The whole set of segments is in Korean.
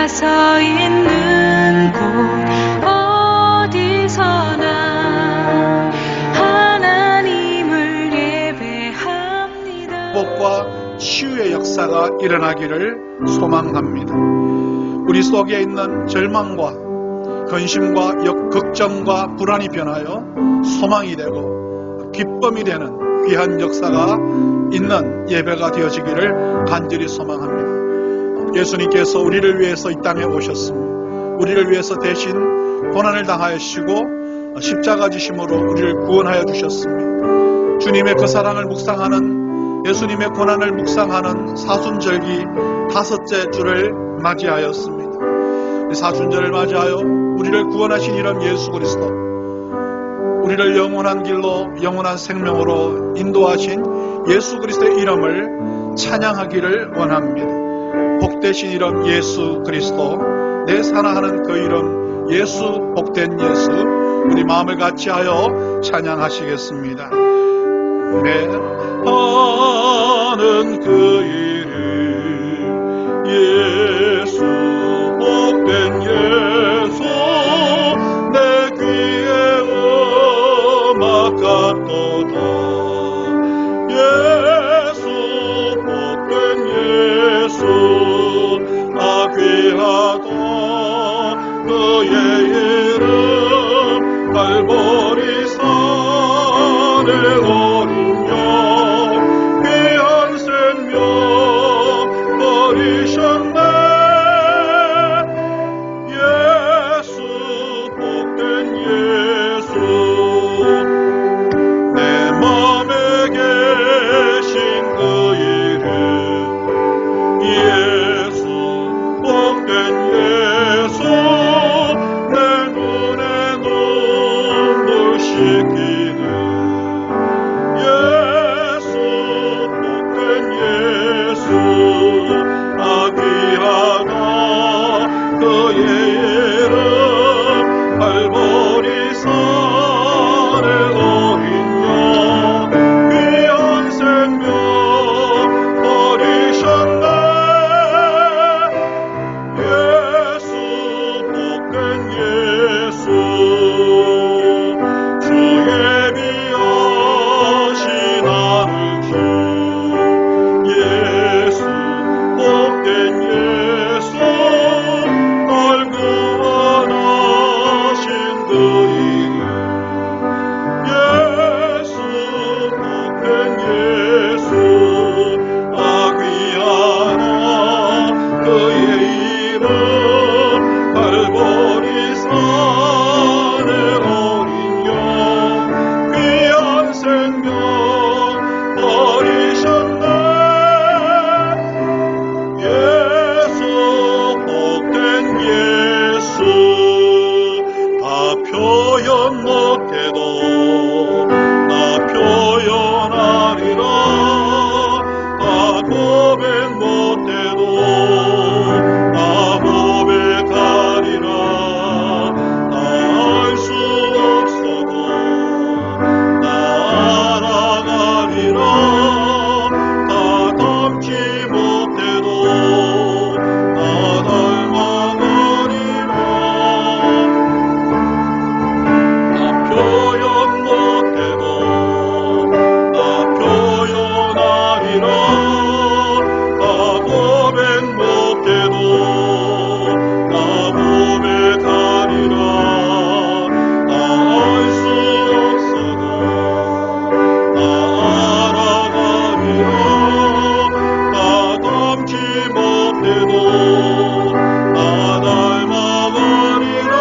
내가 서 있는 곳 어디서나 하나님을 예배합니다. 복과 치유의 역사가 일어나기를 소망합니다. 우리 속에 있는 절망과 근심과 걱정과 불안이 변하여 소망이 되고 기쁨이 되는 귀한 역사가 있는 예배가 되어지기를 간절히 소망합니다. 예수님께서 우리를 위해서 이 땅에 오셨습니다. 우리를 위해서 대신 고난을 당하시고 십자가 지심으로 우리를 구원하여 주셨습니다. 주님의 그 사랑을 묵상하는, 예수님의 고난을 묵상하는 사순절기 5째 주를 맞이하였습니다. 사순절을 맞이하여 우리를 구원하신 이름 예수 그리스도, 우리를 영원한 길로 영원한 생명으로 인도하신 예수 그리스도의 이름을 찬양하기를 원합니다. 복되신 이름 예수 그리스도, 내 사랑하는 그 이름 예수, 복된 예수, 우리 마음을 같이하여 찬양하시겠습니다. 내 아는 그 이름 예수, 복된 예수, 내 귀에 음악 같도다. 예수, 복된 예수, 귀하다. 그의 이름 갈보리 산에 어린 양, 귀한 생명 버리셨네. 예수, 복된 예수, 내 맘에 계신 그 이름 예수, 복된 예수, 내 눈에 눈물 씻기는 예수, 복된 예수, 귀하다. 그의 이름 갈보리 산에 어린 양, 귀한 생명 버리셨네. 예수, 복된 예수, 주의 비하신 하늘 주 예수, 복된 예수, 날 구원하신 그 이름 예수, 복된 예수, 귀하다. 그의 이름 갈보리 산에 어린 양, 귀한 생명 버리셨네. 예수, 복된 예수, 다 표현 못해도 나 표현하리라. 다 고백 못해도 나 고백하리라. 다 알 수 없어도 나 알아가리라. 다 닮지 못해도 나 닮아가리라. 나 표현 못해도 나 표현하리라. 다 고백 못해도 나 고백하리라. 다 알 수 없어도 나 알아가리라. 다 닮지 못해도 나 닮아가리라.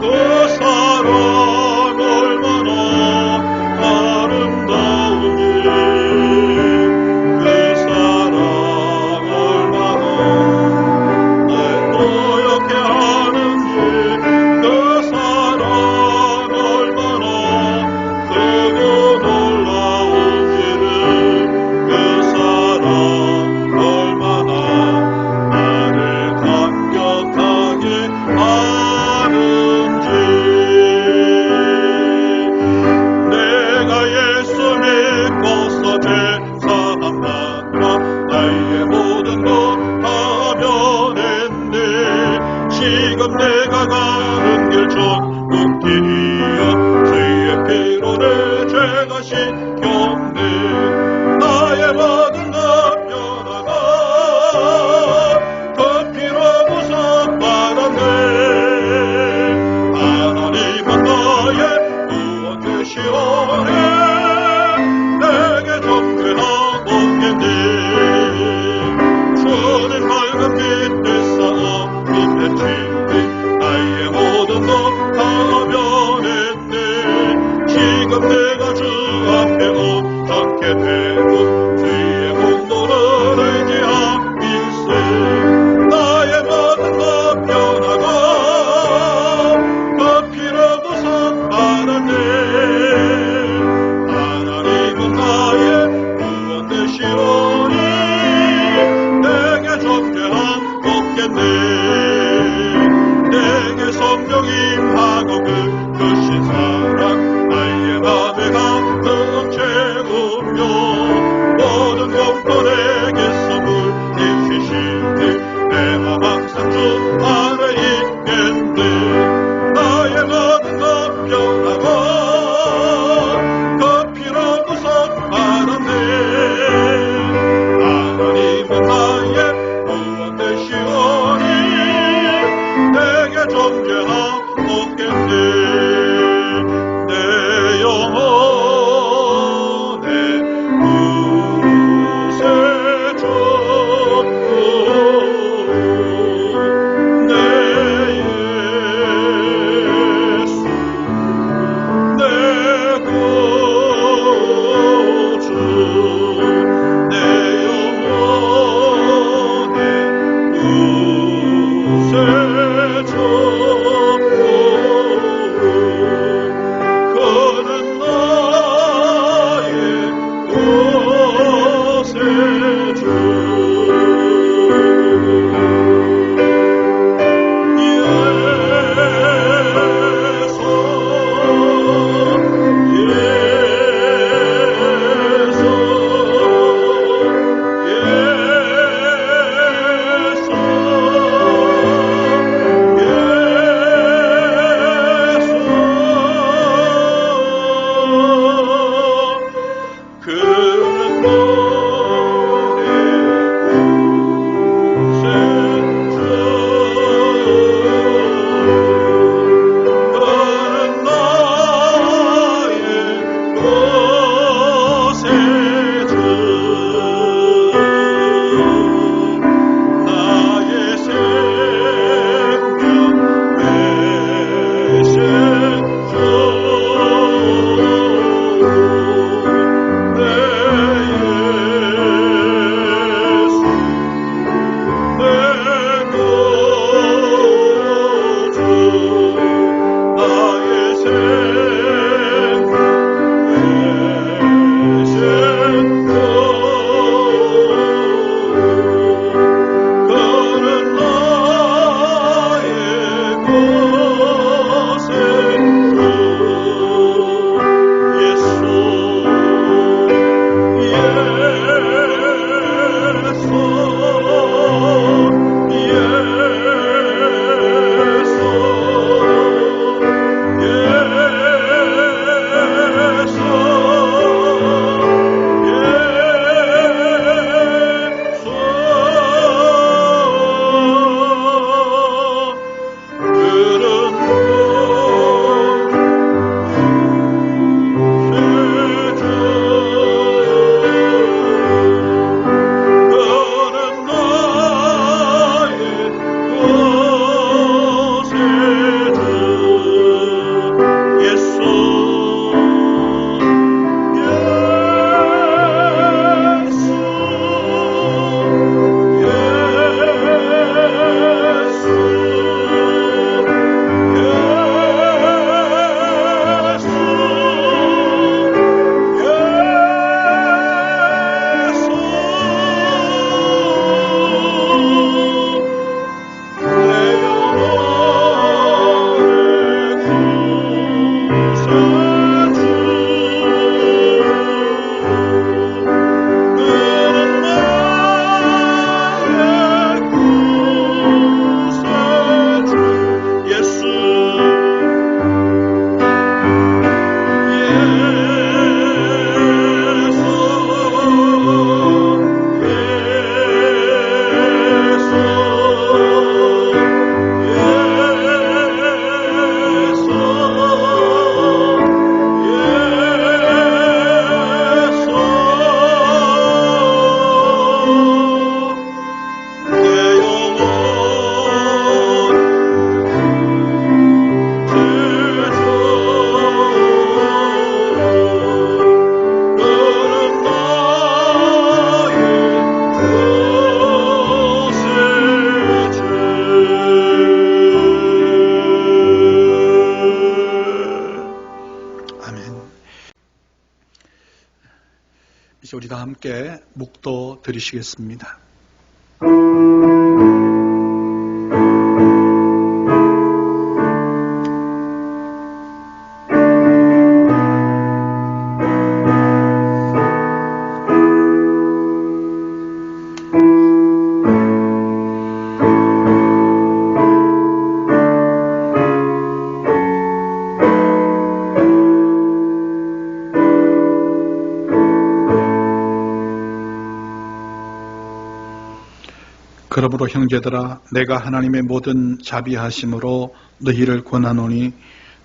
그 사랑 얼마나 아름다운지, 그 사랑 얼마나 날 노엽게 하는지, 그 사랑 얼마나 크고 놀라운지를, 그 사랑 다 함께 묵도 드리시겠습니다. 그러므로 형제들아, 내가 하나님의 모든 자비하심으로 너희를 권하노니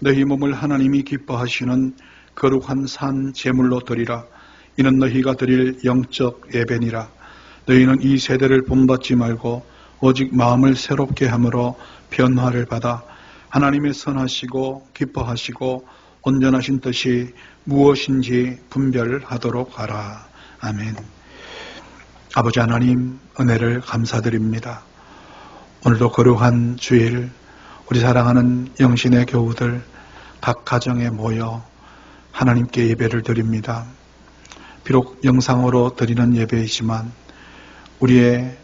너희 몸을 하나님이 기뻐하시는 거룩한 산 제물로 드리라. 이는 너희가 드릴 영적 예배니라. 너희는 이 세대를 본받지 말고 오직 마음을 새롭게 함으로 변화를 받아 하나님의 선하시고 기뻐하시고 온전하신 뜻이 무엇인지 분별하도록 하라. 아멘. 아버지 하나님, 은혜를 감사드립니다. 오늘도 거룩한 주일, 우리 사랑하는 영신의 교우들 각 가정에 모여 하나님께 예배를 드립니다. 비록 영상으로 드리는 예배이지만 우리의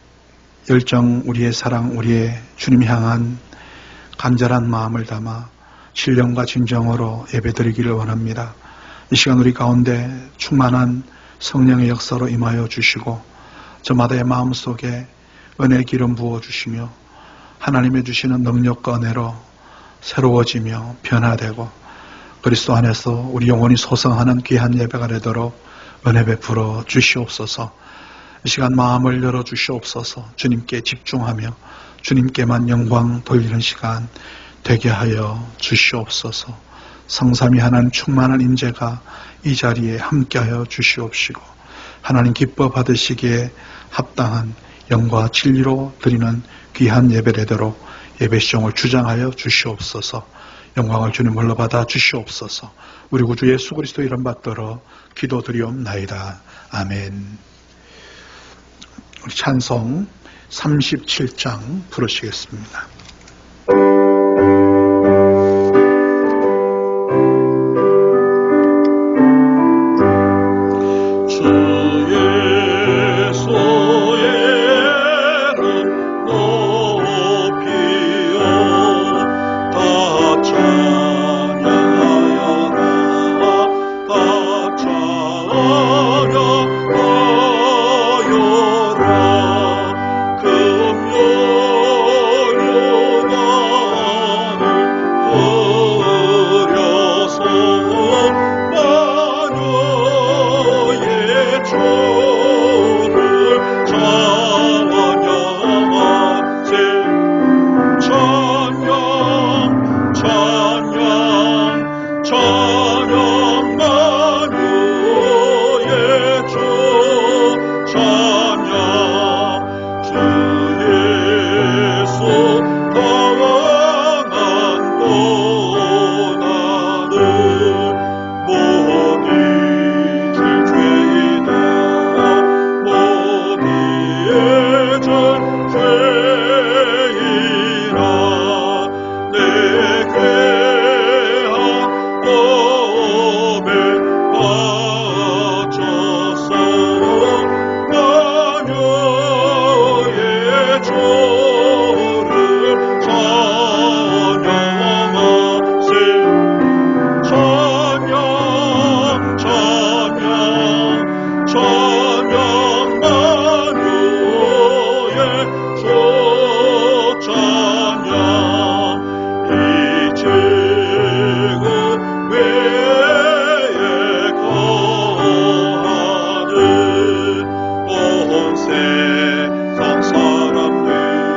열정, 우리의 사랑, 우리의 주님 향한 간절한 마음을 담아 신령과 진정으로 예배 드리기를 원합니다. 이 시간 우리 가운데 충만한 성령의 역사로 임하여 주시고 저마다의 마음속에 은혜의 기름 부어주시며 하나님의 주시는 능력과 은혜로 새로워지며 변화되고 그리스도 안에서 우리 영혼이 소성하는 귀한 예배가 되도록 은혜 베풀어 주시옵소서. 이 시간 마음을 열어 주시옵소서. 주님께 집중하며 주님께만 영광 돌리는 시간 되게 하여 주시옵소서. 성삼위 하나님 충만한 인재가 이 자리에 함께하여 주시옵시고 하나님 기뻐 받으시기에 합당한 영과 진리로 드리는 귀한 예배 되도록 예배 시종을 주장하여 주시옵소서. 영광을 주님 홀로 받아 주시옵소서. 우리 구주 예수 그리스도 이름 받들어 기도드리옵나이다. 아멘. 우리 찬송 37장 부르시겠습니다. 세상 사람들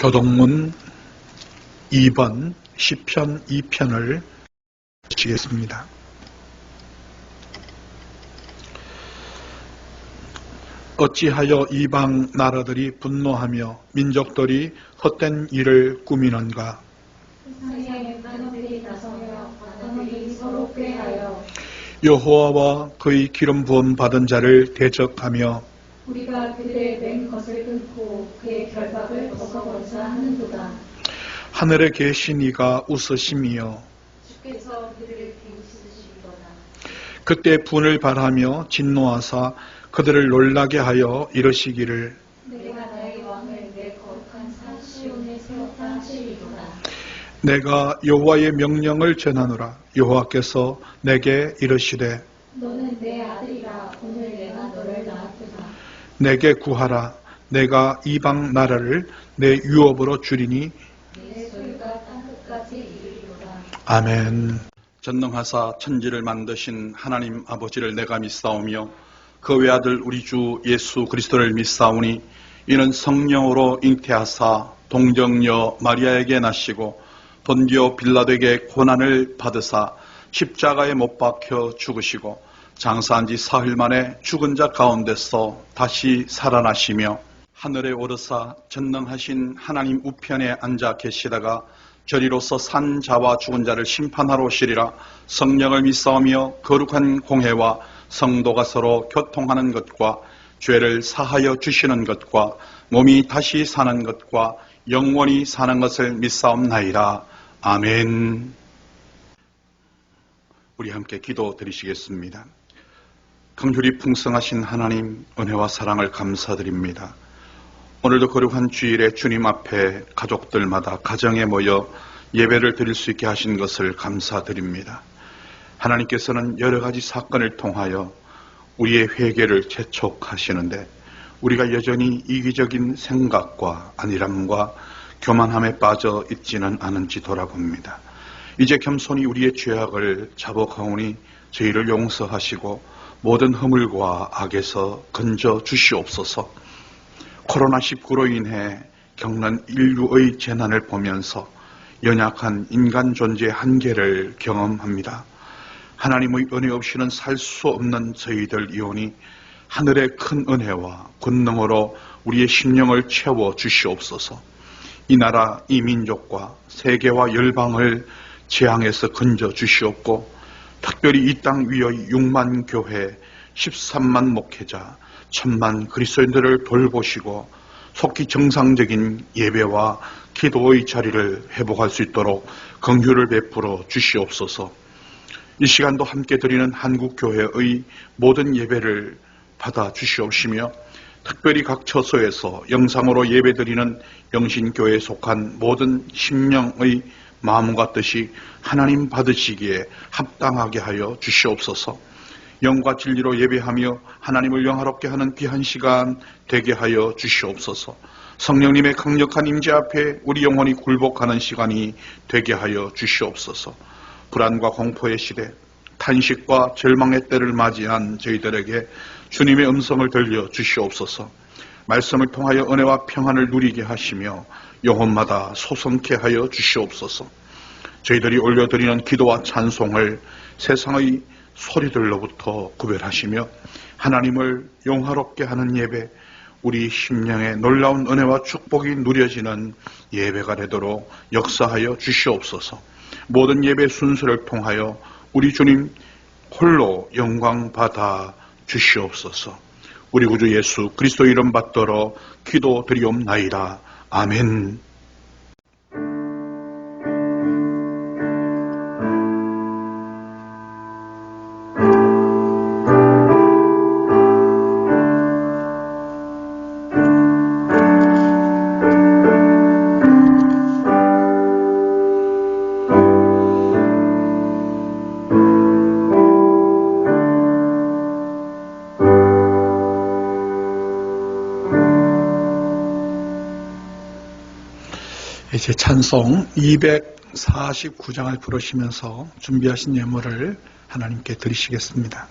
교동문 2번 시편 2편을 시겠습니다. 어찌하여 이방 나라들이 분노하며 민족들이 헛된 일을 꾸미는가? 세상의 만원들이 나서며 만원들이 서로 꾀하여 여호와와 그의 기름 부음 받은 자를 대적하며 우리가 그들의 맹 것을 끊고 그의 결박을 벗어버리자 하는도다. 하늘에 계신 이가 웃으심이여 주께서 그들을 비웃으시리로다. 그때 분을 발하며 진노하사 그들을 놀라게 하여 이르시기를 내가 나의 왕을 내 거룩한 산 시온에 세웠다 하시리로다. 내가 여호와의 명령을 전하노라. 여호와께서 내게 이르시되 너는 내 아들이라. 오늘 내가 너를 낳았구나. 내게 구하라. 내가 이방 나라를 내 유업으로 주리니 내 소유가 땅끝까지 이르리로다. 아멘. 전능하사 천지를 만드신 하나님 아버지를 내가 믿사오며 그 외아들 우리 주 예수 그리스도를 믿사오니 이는 성령으로 잉태하사 동정녀 마리아에게 나시고 본디오 빌라도에게 고난을 받으사 십자가에 못 박혀 죽으시고 장사한 지 사흘 만에 죽은 자 가운데서 다시 살아나시며 하늘에 오르사 전능하신 하나님 우편에 앉아 계시다가 저리로서 산 자와 죽은 자를 심판하러 오시리라. 성령을 믿사오며 거룩한 공회와 성도가 서로 교통하는 것과 죄를 사하여 주시는 것과 몸이 다시 사는 것과 영원히 사는 것을 믿사옵나이다. 아멘. 우리 함께 기도 드리시겠습니다. 긍휼이 풍성하신 하나님, 은혜와 사랑을 감사드립니다. 오늘도 거룩한 주일에 주님 앞에 가족들마다 가정에 모여 예배를 드릴 수 있게 하신 것을 감사드립니다. 하나님께서는 여러 가지 사건을 통하여 우리의 회개를 재촉하시는데 우리가 여전히 이기적인 생각과 안일함과 교만함에 빠져 있지는 않은지 돌아봅니다. 이제 겸손히 우리의 죄악을 자복하오니 저희를 용서하시고 모든 허물과 악에서 건져 주시옵소서. 코로나19로 인해 겪는 인류의 재난을 보면서 연약한 인간 존재의 한계를 경험합니다. 하나님의 은혜 없이는 살 수 없는 저희들이오니 하늘의 큰 은혜와 권능으로 우리의 심령을 채워 주시옵소서. 이 나라, 이 민족과 세계와 열방을 재앙에서 건져 주시옵고 특별히 이 땅 위의 6만 교회, 13만 목회자, 1000만 그리스도인들을 돌보시고 속히 정상적인 예배와 기도의 자리를 회복할 수 있도록 긍휼을 베풀어 주시옵소서. 이 시간도 함께 드리는 한국교회의 모든 예배를 받아 주시옵시며 특별히 각 처소에서 영상으로 예배드리는 영신교회에 속한 모든 심령의 마음과 뜻이 하나님 받으시기에 합당하게 하여 주시옵소서. 영과 진리로 예배하며 하나님을 영화롭게 하는 귀한 시간 되게 하여 주시옵소서. 성령님의 강력한 임재 앞에 우리 영혼이 굴복하는 시간이 되게 하여 주시옵소서. 불안과 공포의 시대, 탄식과 절망의 때를 맞이한 저희들에게 주님의 음성을 들려 주시옵소서. 말씀을 통하여 은혜와 평안을 누리게 하시며 영혼마다 소성케 하여 주시옵소서. 저희들이 올려드리는 기도와 찬송을 세상의 소리들로부터 구별하시며 하나님을 영화롭게 하는 예배, 우리 심령에 놀라운 은혜와 축복이 누려지는 예배가 되도록 역사하여 주시옵소서. 모든 예배 순서를 통하여 우리 주님 홀로 영광 받아 주시옵소서. 우리 구주 예수 그리스도 이름 받들어 기도드리옵나이다. 아멘. 이제 찬송 249장을 부르시면서 준비하신 예물을 하나님께 드리시겠습니다.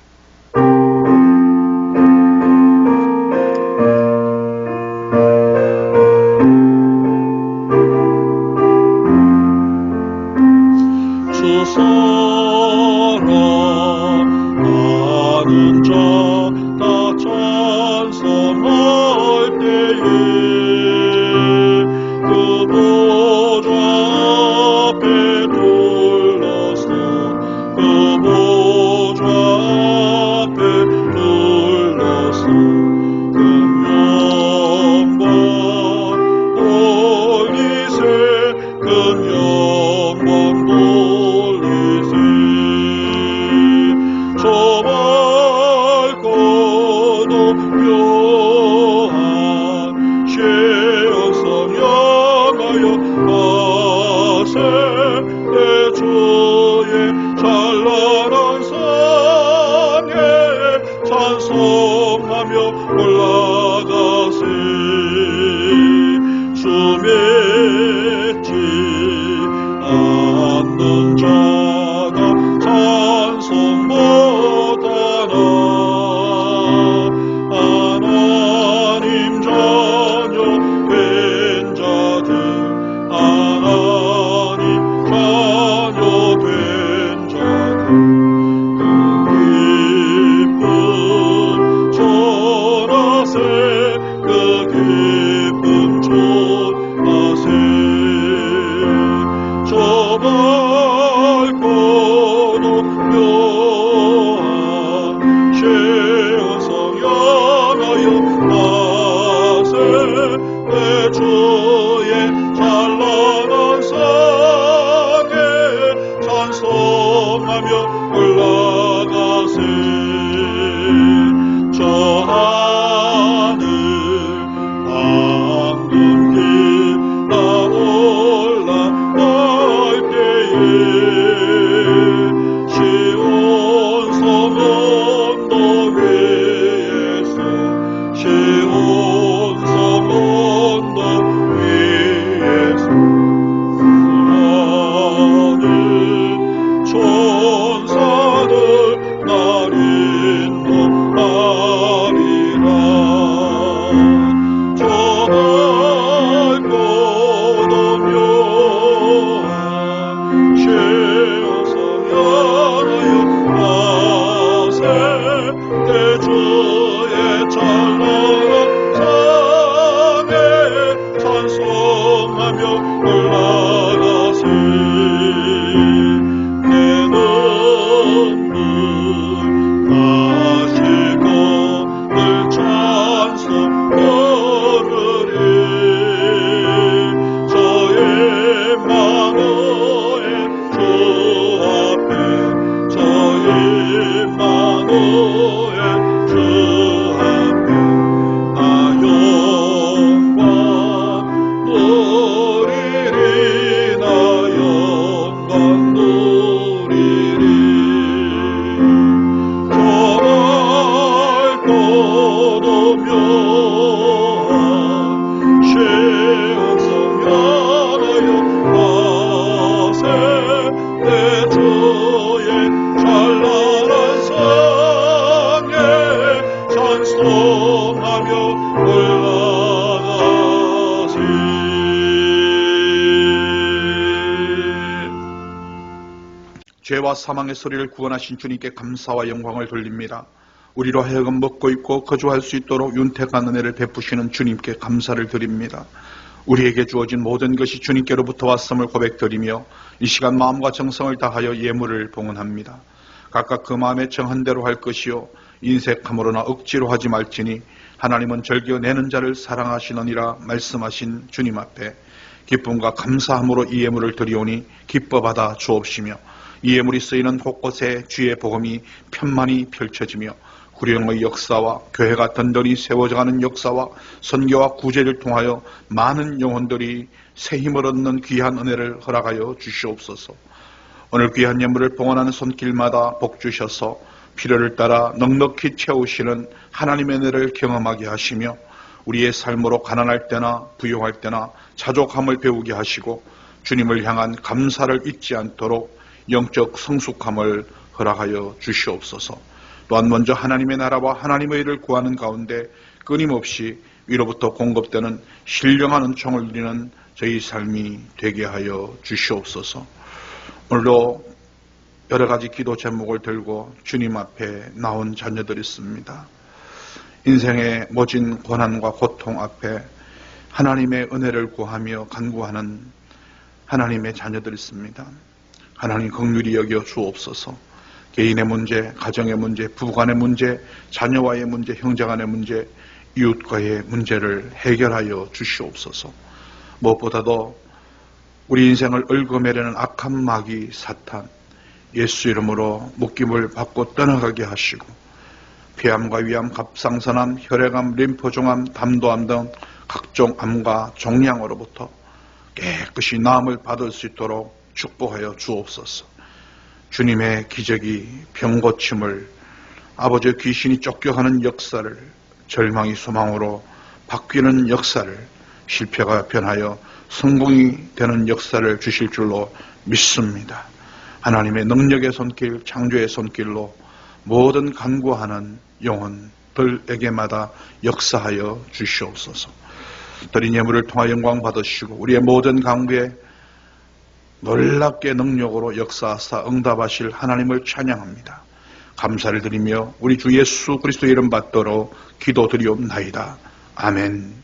사랑하는 자 다 찬송할 때에 그 보좌 앞에 둘러서 그 보좌 앞에 둘러서 그 영광 돌리세 그 영광 돌리세 저 밝고도 묘한 시온성 향하여 가세 내 주의 찬란한 상에 찬송하며 올라가세 주 맺지 않는 자가 찬송 못하나 하나님 자녀 된 자들 하나님 자녀 된 자들 그 기쁨 전하세 그 기쁨 전하세 저 밝고도 묘한 시온성 향하여 가세 내 주의 찬란한 상에 찬송하며 올라가세 저 하늘 황금길 나 올라갈 때에 시온성 언덕 위에서 시온성 언덕 위에서 수많은 천사들 날 인도하리라 저 밝고도 묘한 시온성 향하여 가세 내 주의 찬란한 상에 찬송하며 올라가세 내 눈물 가시고 늘 찬송 걸으리 저의 만호의 주 앞에 저의 만호의 주 앞에 나 영광 누리리 나 영광 누리리 저 밝고도 묘한 시온성 향하여 가세 내 주의 찬란한 상에 찬송하며 올라가세 죄와 사망의 소리를 구원하신 주님께 감사와 영광을 돌립니다. 우리로 하여금 먹고 입고 거주할 수 있도록 윤택한 은혜를 베푸시는 주님께 감사를 드립니다. 우리에게 주어진 모든 것이 주님께로부터 왔음을 고백드리며 이 시간 마음과 정성을 다하여 예물을 봉헌합니다. 각각 그 마음에 정한 대로 할 것이요 인색함으로나 억지로 하지 말지니 하나님은 즐겨내는 자를 사랑하시느니라 말씀하신 주님 앞에 기쁨과 감사함으로 이 예물을 드리오니 기뻐 받아 주옵시며 이 예물이 쓰이는 곳곳에 주의 복음이 편만히 펼쳐지며 구령의 역사와 교회가 든든히 세워져가는 역사와 선교와 구제를 통하여 많은 영혼들이 새 힘을 얻는 귀한 은혜를 허락하여 주시옵소서. 오늘 귀한 예물을 봉헌하는 손길마다 복 주셔서 필요를 따라 넉넉히 채우시는 하나님의 은혜를 경험하게 하시며 우리의 삶으로 가난할 때나 부유할 때나 자족함을 배우게 하시고 주님을 향한 감사를 잊지 않도록 영적 성숙함을 허락하여 주시옵소서. 또한 먼저 하나님의 나라와 하나님의 일을 구하는 가운데 끊임없이 위로부터 공급되는 신령한 은총을 누리는 저희 삶이 되게 하여 주시옵소서. 오늘도 여러 가지 기도 제목을 들고 주님 앞에 나온 자녀들이 있습니다. 인생의 모진 고난과 고통 앞에 하나님의 은혜를 구하며 간구하는 하나님의 자녀들이 있습니다. 하나님 긍휼히 여겨 주옵소서. 개인의 문제, 가정의 문제, 부부간의 문제, 자녀와의 문제, 형제간의 문제, 이웃과의 문제를 해결하여 주시옵소서. 무엇보다도 우리 인생을 얽어매려는 악한 마귀 사탄, 예수 이름으로 묶임을 받고 떠나가게 하시고 폐암과 위암, 갑상선암, 혈액암, 림포종암, 담도암 등 각종 암과 종양으로부터 깨끗이 나음을 받을 수 있도록 축복하여 주옵소서. 주님의 기적이 병고침을, 아버지의 귀신이 쫓겨가는 역사를, 절망이 소망으로 바뀌는 역사를, 실패가 변하여 성공이 되는 역사를 주실 줄로 믿습니다. 하나님의 능력의 손길, 창조의 손길로 모든 간구하는 영혼들에게마다 역사하여 주시옵소서. 드린 예물을 통하여 영광 받으시고 우리의 모든 간구에 놀랍게 능력으로 역사하사 응답하실 하나님을 찬양합니다. 감사를 드리며 우리 주 예수 그리스도의 이름 받도록 기도드리옵나이다. 아멘.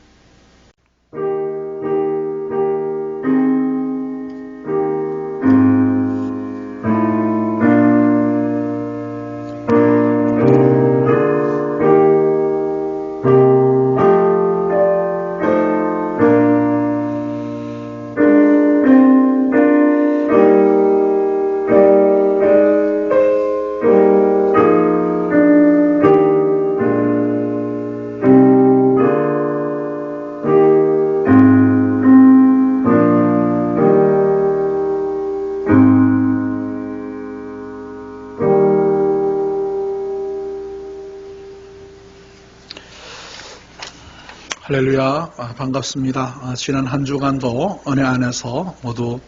할렐루야, 반갑습니다. 지난 한 주간도 은혜 안에서 모두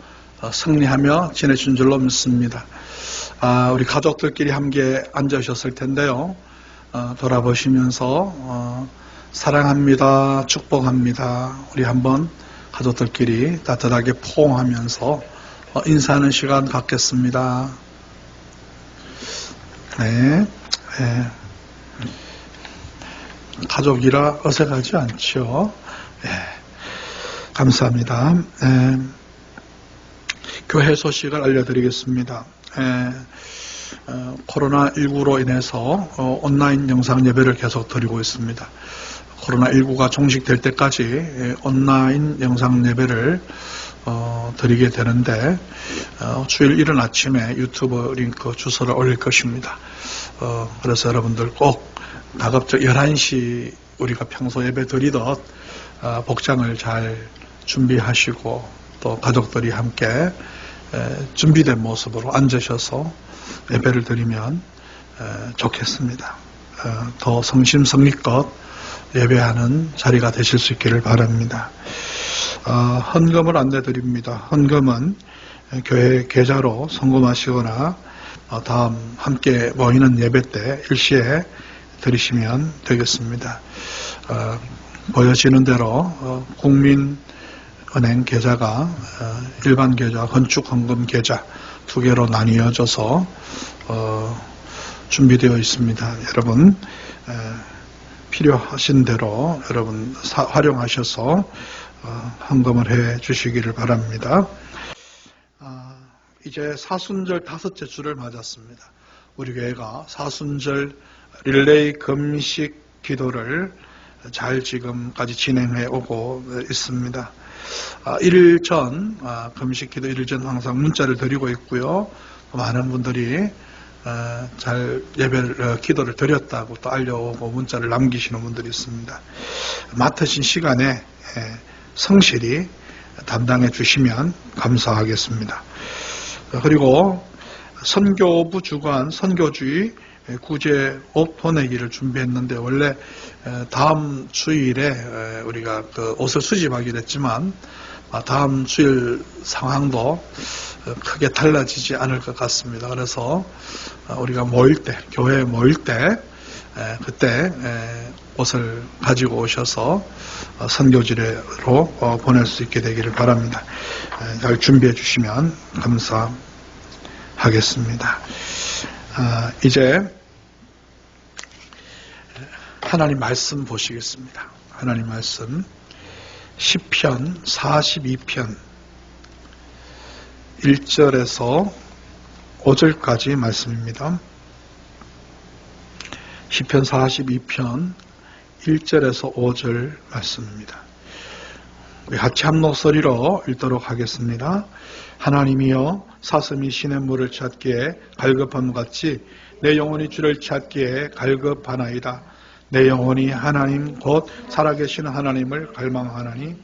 승리하며 지내신 줄로 믿습니다. 우리 가족들끼리 함께 앉으셨을 텐데요. 돌아보시면서 사랑합니다, 축복합니다. 우리 한번 가족들끼리 따뜻하게 포옹하면서 인사하는 시간 갖겠습니다. 네. 가족이라 어색하지 않죠. 감사합니다. 교회 소식을 알려드리겠습니다. 코로나19로 인해서 온라인 영상 예배를 계속 드리고 있습니다. 코로나19가 종식될 때까지 온라인 영상 예배를 드리게 되는데 주일 이른 아침에 유튜브 링크 주소를 올릴 것입니다. 그래서 여러분들 꼭 가급적 11시 우리가 평소 예배 드리듯 복장을 잘 준비하시고 또 가족들이 함께 준비된 모습으로 앉으셔서 예배를 드리면 좋겠습니다. 더 성심성의껏 예배하는 자리가 되실 수 있기를 바랍니다. 헌금을 안내드립니다. 헌금은 교회 계좌로 송금하시거나 다음 함께 모이는 예배 때 일시에 드리시면 되겠습니다. 보여지는 대로 국민은행 계좌가 일반 계좌, 건축헌금 계좌 두 개로 나뉘어져서 준비되어 있습니다. 여러분 필요하신 대로 여러분 활용하셔서 헌금을 해 주시기를 바랍니다. 이제 사순절 5째 주를 맞았습니다. 우리 교회가 사순절 릴레이 금식 기도를 잘 지금까지 진행해 오고 있습니다. 1일 전, 금식 기도 1일 전 항상 문자를 드리고 있고요. 많은 분들이 잘 예배를, 기도를 드렸다고 또 알려오고 문자를 남기시는 분들이 있습니다. 맡으신 시간에 성실히 담당해 주시면 감사하겠습니다. 그리고 선교부 주관, 선교주의 구제옷 보내기를 준비했는데 원래 다음 주일에 우리가 그 옷을 수집하기로 했지만 다음 주일 상황도 크게 달라지지 않을 것 같습니다. 그래서 우리가 모일 때, 교회에 모일 때 그때 옷을 가지고 오셔서 선교지로 보낼 수 있게 되기를 바랍니다. 잘 준비해 주시면 감사하겠습니다. 하겠습니다. 이제 하나님 말씀 보시겠습니다. 하나님 말씀 시편 42편 1절에서 5절까지 말씀입니다. 시편 42편 1절에서 5절 말씀입니다. 우리 같이 한 목소리로 읽도록 하겠습니다. 하나님이여 사슴이 시냇물을 찾기에 갈급함 같이 내 영혼이 주를 찾기에 갈급하나이다. 내 영혼이 하나님 곧 살아계신 하나님을 갈망하나니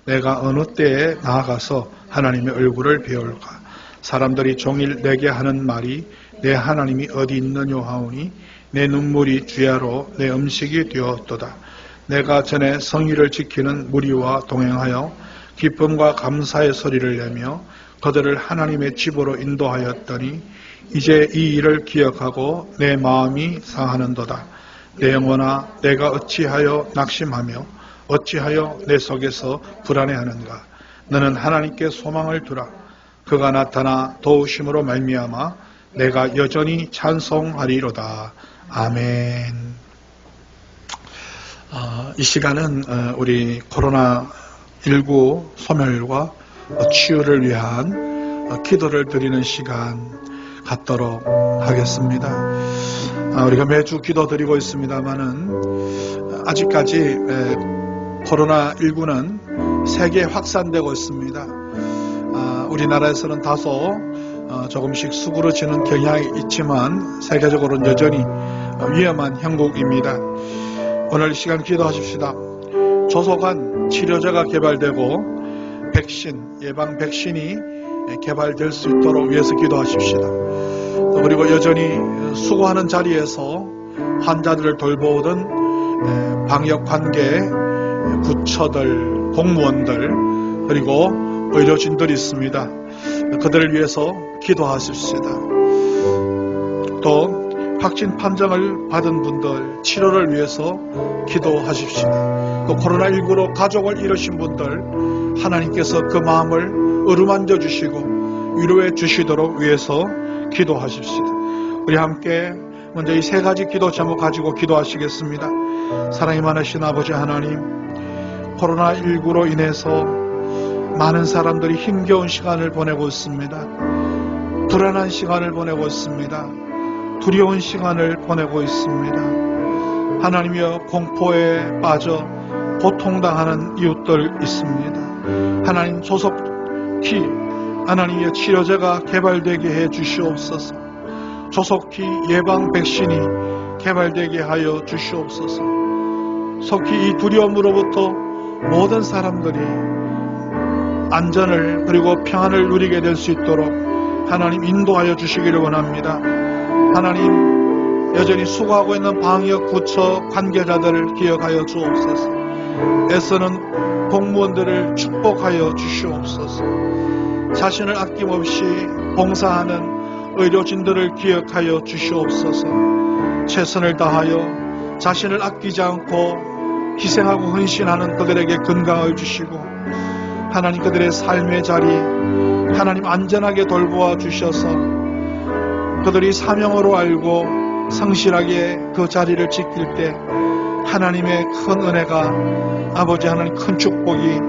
내가 어느 때에 나아가서 하나님의 얼굴을 배울까. 사람들이 종일 내게 하는 말이 내 하나님이 어디 있느냐 하오니 내 눈물이 주야로 내 음식이 되었도다. 내가 전에 성의를 지키는 무리와 동행하여 기쁨과 감사의 소리를 내며 그들을 하나님의 집으로 인도하였더니 이제 이 일을 기억하고 내 마음이 상하는도다. 내 영혼아 내가 어찌하여 낙심하며 어찌하여 내 속에서 불안해하는가. 너는 하나님께 소망을 두라. 그가 나타나 도우심으로 말미암아 내가 여전히 찬송하리로다. 아멘. 이 시간은 우리 코로나19 소멸과 치유를 위한 기도를 드리는 시간 갖도록 하겠습니다. 우리가 매주 기도 드리고 있습니다만은 아직까지 코로나19는 세계에 확산되고 있습니다. 우리나라에서는 다소 조금씩 수그러지는 경향이 있지만 세계적으로는 여전히 위험한 형국입니다. 오늘 이 시간 기도하십시다. 조속한 치료제가 개발되고 예방 백신이 개발될 수 있도록 위해서 기도하십시다. 그리고 여전히 수고하는 자리에서 환자들을 돌보던 방역관계 부처들, 공무원들 그리고 의료진들이 있습니다. 그들을 위해서 기도하십시다. 또 확진 판정을 받은 분들 치료를 위해서 기도하십시다. 또 코로나19로 가족을 잃으신 분들 하나님께서 그 마음을 어루만져 주시고 위로해 주시도록 위해서 기도하십시다. 우리 함께 먼저 이 세 가지 기도 제목 가지고 기도하시겠습니다. 사랑이 많으신 아버지 하나님, 코로나19로 인해서 많은 사람들이 힘겨운 시간을 보내고 있습니다. 불안한 시간을 보내고 있습니다. 두려운 시간을 보내고 있습니다. 하나님이여 공포에 빠져 고통당하는 이웃들 있습니다. 하나님 조속히 하나님의 치료제가 개발되게 해 주시옵소서. 조속히 예방 백신이 개발되게 하여 주시옵소서. 속히 이 두려움으로부터 모든 사람들이 안전을 그리고 평안을 누리게 될 수 있도록 하나님 인도하여 주시기를 원합니다. 하나님 여전히 수고하고 있는 방역 부처 관계자들을 기억하여 주옵소서. 애쓰는 공무원들을 축복하여 주시옵소서. 자신을 아낌없이 봉사하는 의료진들을 기억하여 주시옵소서. 최선을 다하여 자신을 아끼지 않고 희생하고 헌신하는 그들에게 건강을 주시고 하나님 그들의 삶의 자리 하나님 안전하게 돌보아 주셔서 그들이 사명으로 알고 성실하게 그 자리를 지킬 때 하나님의 큰 은혜가 아버지 하나님 큰 축복이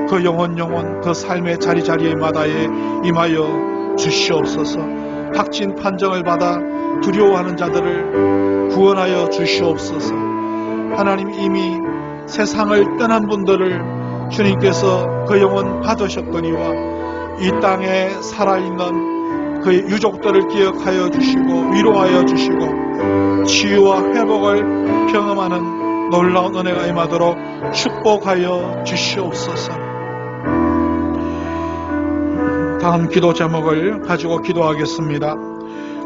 그 영혼 그 삶의 자리마다에 임하여 주시옵소서. 확진 판정을 받아 두려워하는 자들을 구원하여 주시옵소서. 하나님 이미 세상을 떠난 분들을 주님께서 그 영혼 받으셨거니와 이 땅에 살아있는 그 유족들을 기억하여 주시고 위로하여 주시고 치유와 회복을 경험하는 놀라운 은혜가 임하도록 축복하여 주시옵소서. 다음 기도 제목을 가지고 기도하겠습니다.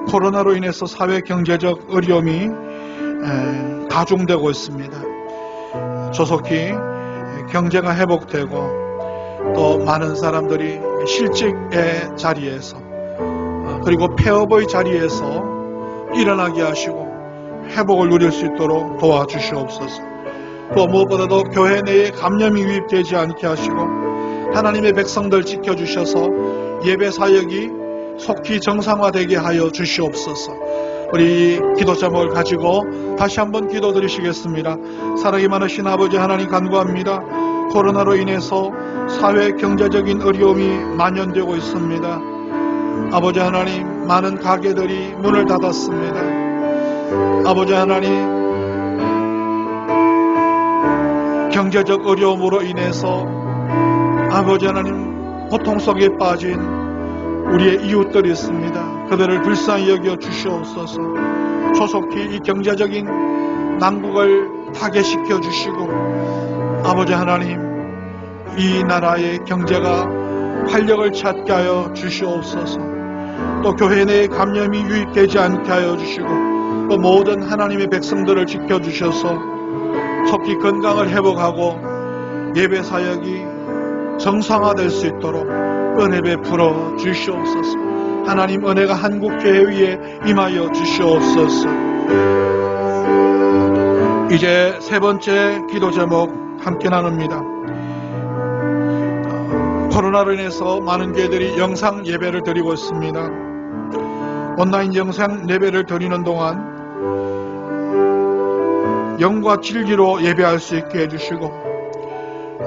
코로나로 인해서 사회 경제적 어려움이 가중되고 있습니다. 조속히 경제가 회복되고 또 많은 사람들이 실직의 자리에서 그리고 폐업의 자리에서 일어나게 하시고 회복을 누릴 수 있도록 도와주시옵소서. 또 무엇보다도 교회 내에 감염이 유입되지 않게 하시고 하나님의 백성들 지켜주셔서 예배 사역이 속히 정상화되게 하여 주시옵소서. 우리 기도 제목을 가지고 다시 한번 기도드리시겠습니다. 사랑이 많으신 아버지 하나님 간구합니다. 코로나로 인해서 사회 경제적인 어려움이 만연되고 있습니다. 아버지 하나님, 많은 가게들이 문을 닫았습니다. 아버지 하나님, 경제적 어려움으로 인해서 아버지 하나님 고통 속에 빠진 우리의 이웃들이 있습니다. 그들을 불쌍히 여겨 주시옵소서. 조속히 이 경제적인 난국을 타개시켜 주시고 아버지 하나님, 이 나라의 경제가 활력을 찾게 하여 주시옵소서. 또 교회 내에 감염이 유입되지 않게 하여 주시고 또 모든 하나님의 백성들을 지켜주셔서 속히 건강을 회복하고 예배 사역이 정상화될 수 있도록 은혜 베풀어 주시옵소서. 하나님 은혜가 한국교회 위에 임하여 주시옵소서. 이제 세 번째 기도 제목 함께 나눕니다. 코로나로 인해서 많은 교회들이 영상 예배를 드리고 있습니다. 온라인 영상 예배를 드리는 동안 영과 진리로 예배할 수 있게 해주시고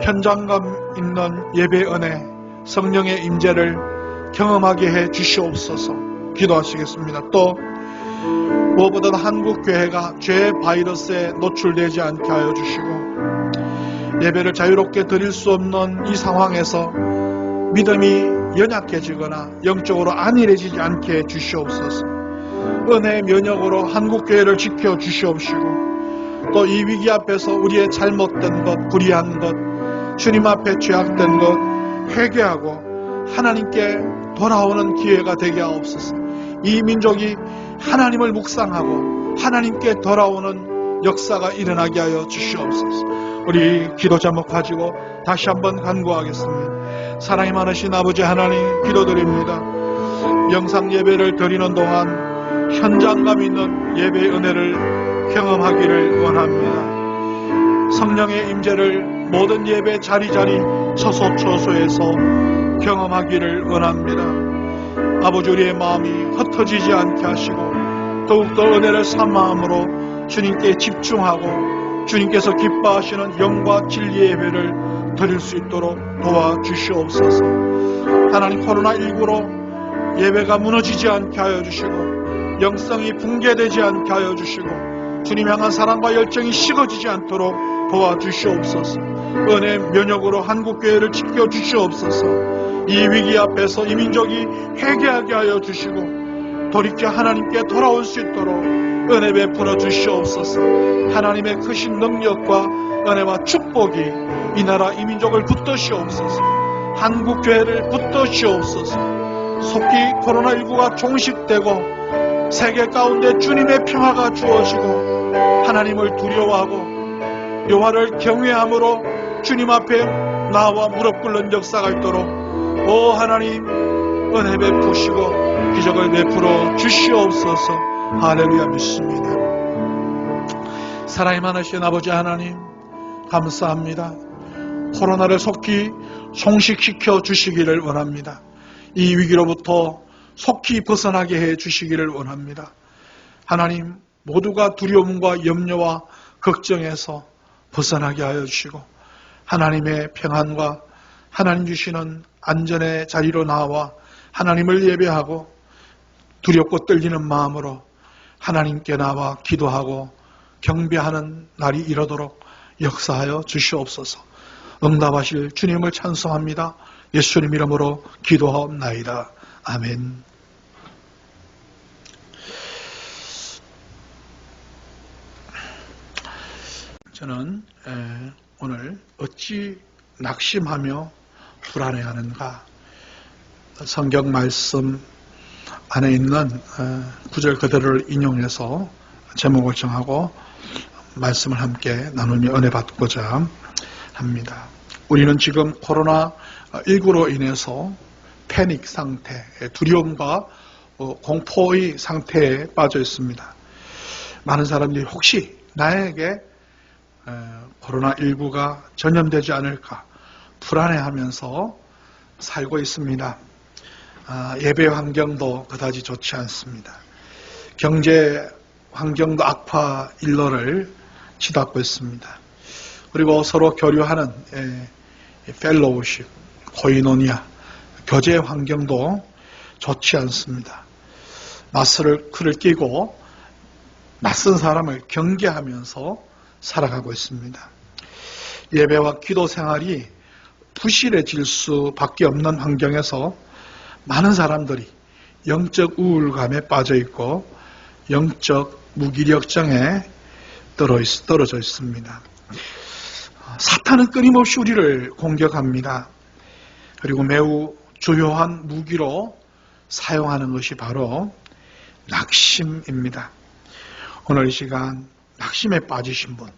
현장감 있는 예배 은혜, 성령의 임재를 경험하게 해 주시옵소서. 기도하시겠습니다. 또 무엇보다도 한국교회가 죄 바이러스에 노출되지 않게 하여 주시고 예배를 자유롭게 드릴 수 없는 이 상황에서 믿음이 연약해지거나 영적으로 안일해지지 않게 해 주시옵소서. 은혜의 면역으로 한국교회를 지켜 주시옵시고 또 이 위기 앞에서 우리의 잘못된 것, 불의한 것, 주님 앞에 죄악된 것 회개하고 하나님께 돌아오는 기회가 되게 하옵소서. 이 민족이 하나님을 묵상하고 하나님께 돌아오는 역사가 일어나게 하여 주시옵소서. 우리 기도 제목 가지고 다시 한번 간구하겠습니다. 사랑이 많으신 아버지 하나님, 기도드립니다. 영상 예배를 드리는 동안 현장감 있는 예배의 은혜를 경험하기를 원합니다. 성령의 임재를 모든 예배 자리자리 처소처소에서 경험하기를 원합니다. 아버지, 우리의 마음이 흩어지지 않게 하시고 더욱더 은혜를 산 마음으로 주님께 집중하고 주님께서 기뻐하시는 영과 진리의 예배를 드릴 수 있도록 도와주시옵소서. 하나님, 코로나19로 예배가 무너지지 않게 하여 주시고 영성이 붕괴되지 않게 하여 주시고 주님 향한 사랑과 열정이 식어지지 않도록 도와주시옵소서. 은혜 면역으로 한국교회를 지켜주시옵소서. 이 위기 앞에서 이 민족이 회개하게 하여 주시고 돌이켜 하나님께 돌아올 수 있도록 은혜 베풀어 주시옵소서. 하나님의 크신 능력과 은혜와 축복이 이 나라 이 민족을 붙드시옵소서. 한국교회를 붙드시옵소서. 속히 코로나19가 종식되고 세계 가운데 주님의 평화가 주어지고 하나님을 두려워하고 여호와를 경외함으로 주님 앞에 나와 무릎 꿇는 역사가 있도록 오 하나님 은혜 베푸시고 기적을 베풀어 주시옵소서. 할렐루야 믿습니다. 사랑이 많으신 아버지 하나님, 감사합니다. 코로나를 속히 종식시켜 주시기를 원합니다. 이 위기로부터 속히 벗어나게 해 주시기를 원합니다. 하나님, 모두가 두려움과 염려와 걱정에서 벗어나게 하여 주시고 하나님의 평안과 하나님 주시는 안전의 자리로 나와 하나님을 예배하고 두렵고 떨리는 마음으로 하나님께 나와 기도하고 경배하는 날이 이르도록 역사하여 주시옵소서. 응답하실 주님을 찬송합니다. 예수님 이름으로 기도하옵나이다. 아멘. 저는 오늘 어찌 낙심하며 불안해하는가, 성경 말씀 안에 있는 구절 그대로를 인용해서 제목을 정하고 말씀을 함께 나누며 은혜 받고자 합니다. 우리는 지금 코로나19로 인해서 패닉 상태, 두려움과 공포의 상태에 빠져 있습니다. 많은 사람들이 혹시 나에게 코로나19가 전염되지 않을까 불안해하면서 살고 있습니다. 예배 환경도 그다지 좋지 않습니다. 경제 환경도 악화 일로를 치닫고 있습니다. 그리고 서로 교류하는 펠로우십, 코이노니아, 교제 환경도 좋지 않습니다. 마스크를 끼고 낯선 사람을 경계하면서 살아가고 있습니다. 예배와 기도 생활이 부실해질 수밖에 없는 환경에서 많은 사람들이 영적 우울감에 빠져 있고 영적 무기력증에 떨어져 있습니다. 사탄은 끊임없이 우리를 공격합니다. 그리고 매우 주요한 무기로 사용하는 것이 바로 낙심입니다. 오늘 이 시간 낙심에 빠지신 분,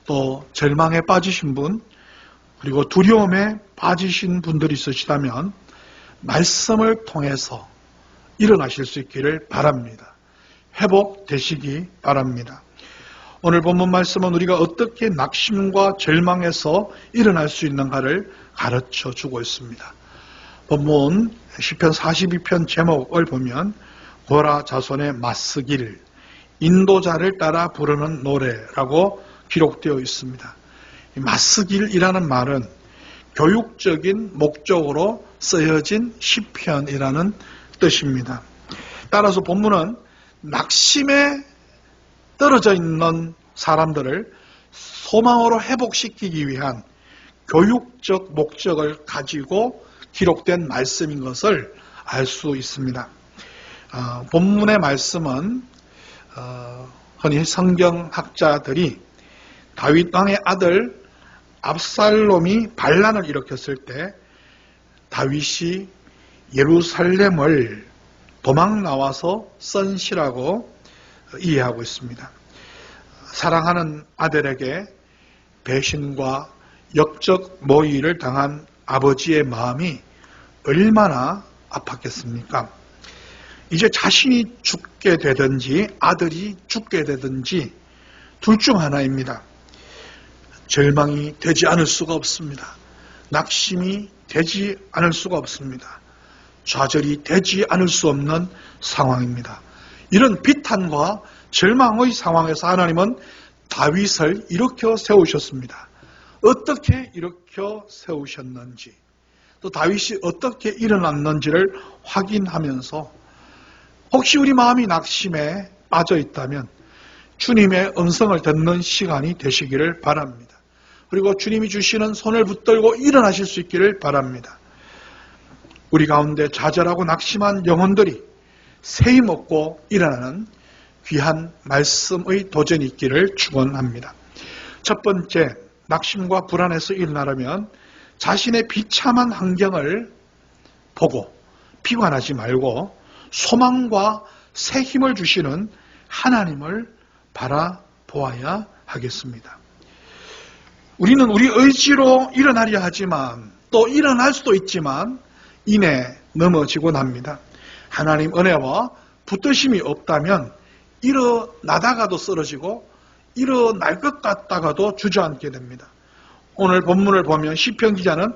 또 절망에 빠지신 분, 그리고 두려움에 빠지신 분들이 있으시다면 말씀을 통해서 일어나실 수 있기를 바랍니다. 회복되시기 바랍니다. 오늘 본문 말씀은 우리가 어떻게 낙심과 절망에서 일어날 수 있는가를 가르쳐 주고 있습니다. 본문 시편 42편 제목을 보면 고라 자손의 맞쓰길, 인도자를 따라 부르는 노래라고 기록되어 있습니다. 맞쓰길이라는 말은 교육적인 목적으로 쓰여진 시편이라는 뜻입니다. 따라서 본문은 낙심에 떨어져 있는 사람들을 소망으로 회복시키기 위한 교육적 목적을 가지고 기록된 말씀인 것을 알 수 있습니다. 본문의 말씀은 흔히 성경학자들이 다윗 왕의 아들 압살롬이 반란을 일으켰을 때 다윗이 예루살렘을 도망 나와서 쓴 시라고 이해하고 있습니다. 사랑하는 아들에게 배신과 역적 모의를 당한 아버지의 마음이 얼마나 아팠겠습니까? 이제 자신이 죽게 되든지 아들이 죽게 되든지 둘 중 하나입니다. 절망이 되지 않을 수가 없습니다. 낙심이 되지 않을 수가 없습니다. 좌절이 되지 않을 수 없는 상황입니다. 이런 비탄과 절망의 상황에서 하나님은 다윗을 일으켜 세우셨습니다. 어떻게 일으켜 세우셨는지, 또 다윗이 어떻게 일어났는지를 확인하면서 혹시 우리 마음이 낙심에 빠져 있다면 주님의 음성을 듣는 시간이 되시기를 바랍니다. 그리고 주님이 주시는 손을 붙들고 일어나실 수 있기를 바랍니다. 우리 가운데 좌절하고 낙심한 영혼들이 세임 얻고 일어나는 귀한 말씀의 도전이 있기를 축원합니다. 첫 번째, 낙심과 불안에서 일어나려면 자신의 비참한 환경을 보고 비관하지 말고 소망과 새 힘을 주시는 하나님을 바라보아야 하겠습니다. 우리는 우리 의지로 일어나려 하지만 또 일어날 수도 있지만 이내 넘어지곤 합니다. 하나님 은혜와 붙드심이 없다면 일어나다가도 쓰러지고 일어날 것 같다가도 주저앉게 됩니다. 오늘 본문을 보면 시편 기자는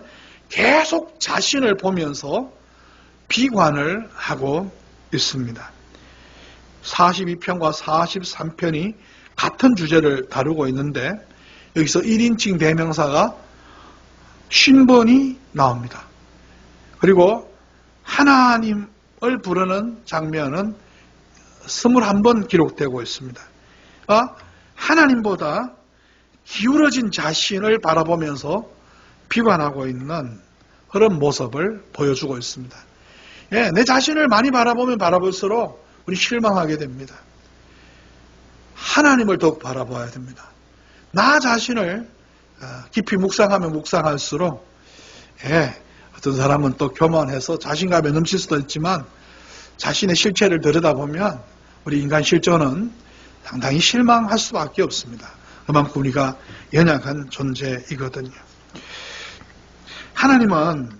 계속 자신을 보면서 비관을 하고 있습니다. 42편과 43편이 같은 주제를 다루고 있는데 여기서 1인칭 대명사가 50번이 나옵니다. 그리고 하나님을 부르는 장면은 21번 기록되고 있습니다. 하나님보다 기울어진 자신을 바라보면서 비관하고 있는 그런 모습을 보여주고 있습니다. 내 자신을 많이 바라보면 바라볼수록 우리 실망하게 됩니다. 하나님을 더욱 바라봐야 됩니다. 나 자신을 깊이 묵상하면 묵상할수록 어떤 사람은 또 교만해서 자신감에 넘칠 수도 있지만 자신의 실체를 들여다보면 우리 인간 실존은 상당히 실망할 수밖에 없습니다. 그만큼 우리가 연약한 존재이거든요. 하나님은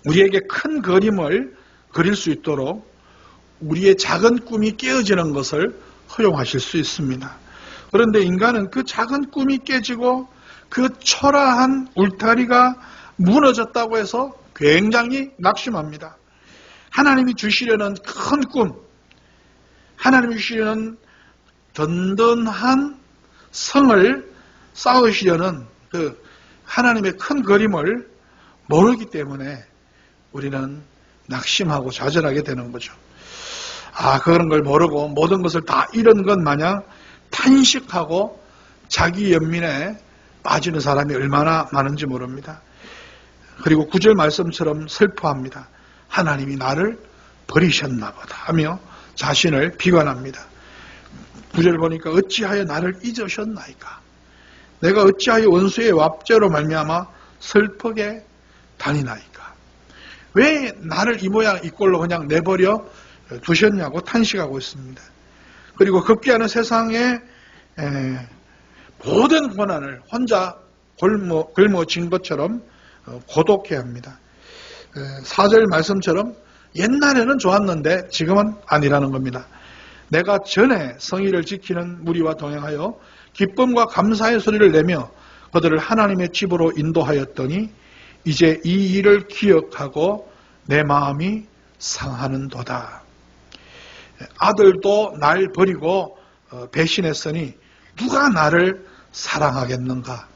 우리에게 큰 그림을 그릴 수 있도록 우리의 작은 꿈이 깨어지는 것을 허용하실 수 있습니다. 그런데 인간은 그 작은 꿈이 깨지고 그 초라한 울타리가 무너졌다고 해서 굉장히 낙심합니다. 하나님이 주시려는 큰 꿈, 하나님이 주시려는 든든한 성을 쌓으시려는 그 하나님의 큰 그림을 모르기 때문에 우리는 낙심하고 좌절하게 되는 거죠. 그런 걸 모르고 모든 것을 다 잃은 것 마냥 탄식하고 자기 연민에 빠지는 사람이 얼마나 많은지 모릅니다. 그리고 9절 말씀처럼 슬퍼합니다. 하나님이 나를 버리셨나 보다 하며 자신을 비관합니다. 9절 보니까 어찌하여 나를 잊으셨나이까? 내가 어찌하여 원수의 랍죄로 말미암아 슬프게 다니나이까? 왜 나를 이 모양 이 꼴로 그냥 내버려 두셨냐고 탄식하고 있습니다. 그리고 급기야는 세상의 모든 고난을 혼자 짊어진 것처럼 고독해야 합니다. 4절 말씀처럼 옛날에는 좋았는데 지금은 아니라는 겁니다. 내가 전에 성의를 지키는 무리와 동행하여 기쁨과 감사의 소리를 내며 그들을 하나님의 집으로 인도하였더니 이제 이 일을 기억하고 내 마음이 상하는도다. 아들도 날 버리고 배신했으니 누가 나를 사랑하겠는가?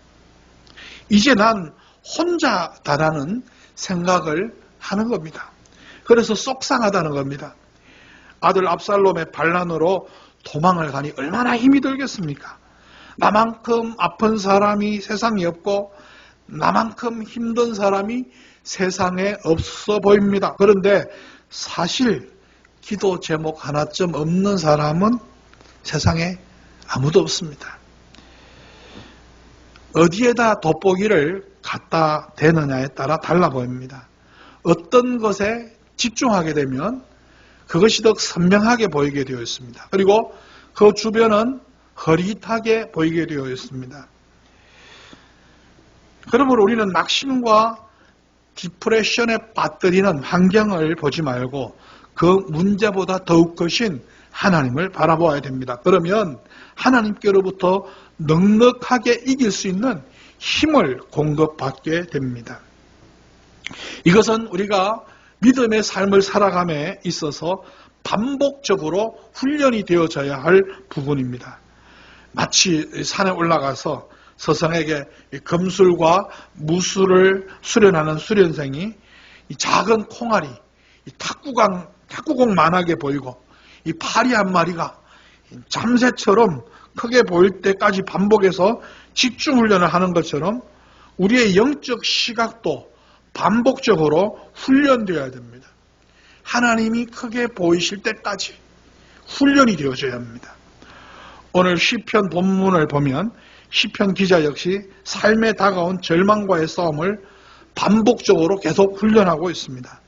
이제 난 혼자다라는 생각을 하는 겁니다. 그래서 속상하다는 겁니다. 아들 압살롬의 반란으로 도망을 가니 얼마나 힘이 들겠습니까? 나만큼 아픈 사람이 세상에 없고 나만큼 힘든 사람이 세상에 없어 보입니다. 그런데 사실 기도 제목 하나쯤 없는 사람은 세상에 아무도 없습니다. 어디에다 돋보기를 갖다 대느냐에 따라 달라 보입니다. 어떤 것에 집중하게 되면 그것이 더 선명하게 보이게 되어 있습니다. 그리고 그 주변은 흐릿하게 보이게 되어 있습니다. 그러므로 우리는 낙심과 디프레션에 빠뜨리는 환경을 보지 말고 그 문제보다 더욱 크신 하나님을 바라보아야 됩니다. 그러면 하나님께로부터 넉넉하게 이길 수 있는 힘을 공급받게 됩니다. 이것은 우리가 믿음의 삶을 살아감에 있어서 반복적으로 훈련이 되어져야 할 부분입니다. 마치 산에 올라가서 스승에게 금술과 무술을 수련하는 수련생이 이 작은 콩알이 탁구공만하게 보이고 이 파리 한 마리가 잠새처럼 크게 보일 때까지 반복해서 집중훈련을 하는 것처럼 우리의 영적 시각도 반복적으로 훈련되어야 됩니다. 하나님이 크게 보이실 때까지 훈련이 되어져야 합니다. 오늘 시편 본문을 보면 시편 기자 역시 삶에 다가온 절망과의 싸움을 반복적으로 계속 훈련하고 있습니다.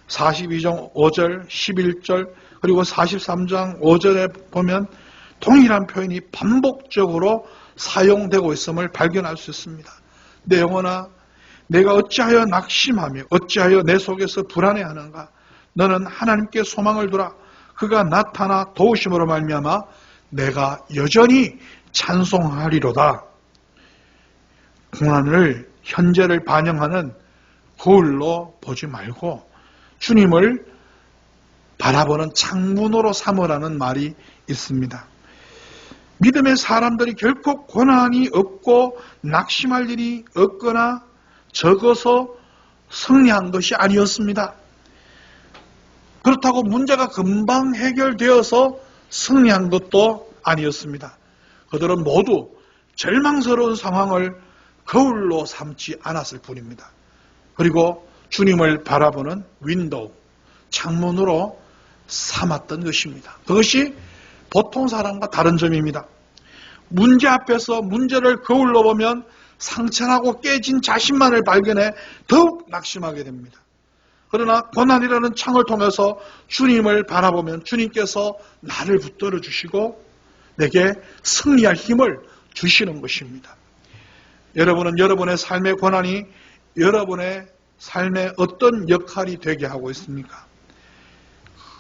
42장 5절, 11절, 그리고 43장 5절에 보면 동일한 표현이 반복적으로 사용되고 있음을 발견할 수 있습니다. 내 영혼아, 내가 어찌하여 낙심하며 어찌하여 내 속에서 불안해하는가? 너는 하나님께 소망을 두라. 그가 나타나 도우심으로 말미암아 내가 여전히 찬송하리로다. 고난을 현재를 반영하는 거울로 보지 말고 주님을 바라보는 창문으로 삼으라는 말이 있습니다. 믿음의 사람들이 결코 고난이 없고 낙심할 일이 없거나 적어서 승리한 것이 아니었습니다. 그렇다고 문제가 금방 해결되어서 승리한 것도 아니었습니다. 그들은 모두 절망스러운 상황을 거울로 삼지 않았을 뿐입니다. 그리고 주님을 바라보는 윈도우, 창문으로 삼았던 것입니다. 그것이 보통 사람과 다른 점입니다. 문제 앞에서 문제를 거울로 보면 상처나고 깨진 자신만을 발견해 더욱 낙심하게 됩니다. 그러나 고난이라는 창을 통해서 주님을 바라보면 주님께서 나를 붙들어 주시고 내게 승리할 힘을 주시는 것입니다. 여러분은 여러분의 삶의 고난이 여러분의 삶에 어떤 역할이 되게 하고 있습니까?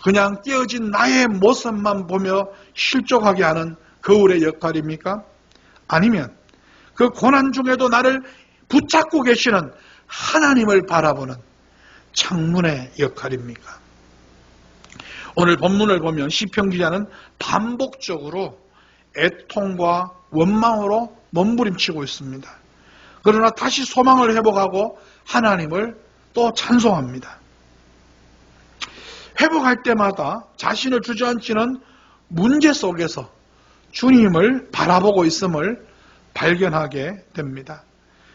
그냥 깨어진 나의 모습만 보며 실족하게 하는 거울의 역할입니까? 아니면 그 고난 중에도 나를 붙잡고 계시는 하나님을 바라보는 창문의 역할입니까? 오늘 본문을 보면 시편 기자는 반복적으로 애통과 원망으로 몸부림치고 있습니다. 그러나 다시 소망을 회복하고 하나님을 또 찬송합니다. 회복할 때마다 자신을 주저앉히는 문제 속에서 주님을 바라보고 있음을 발견하게 됩니다.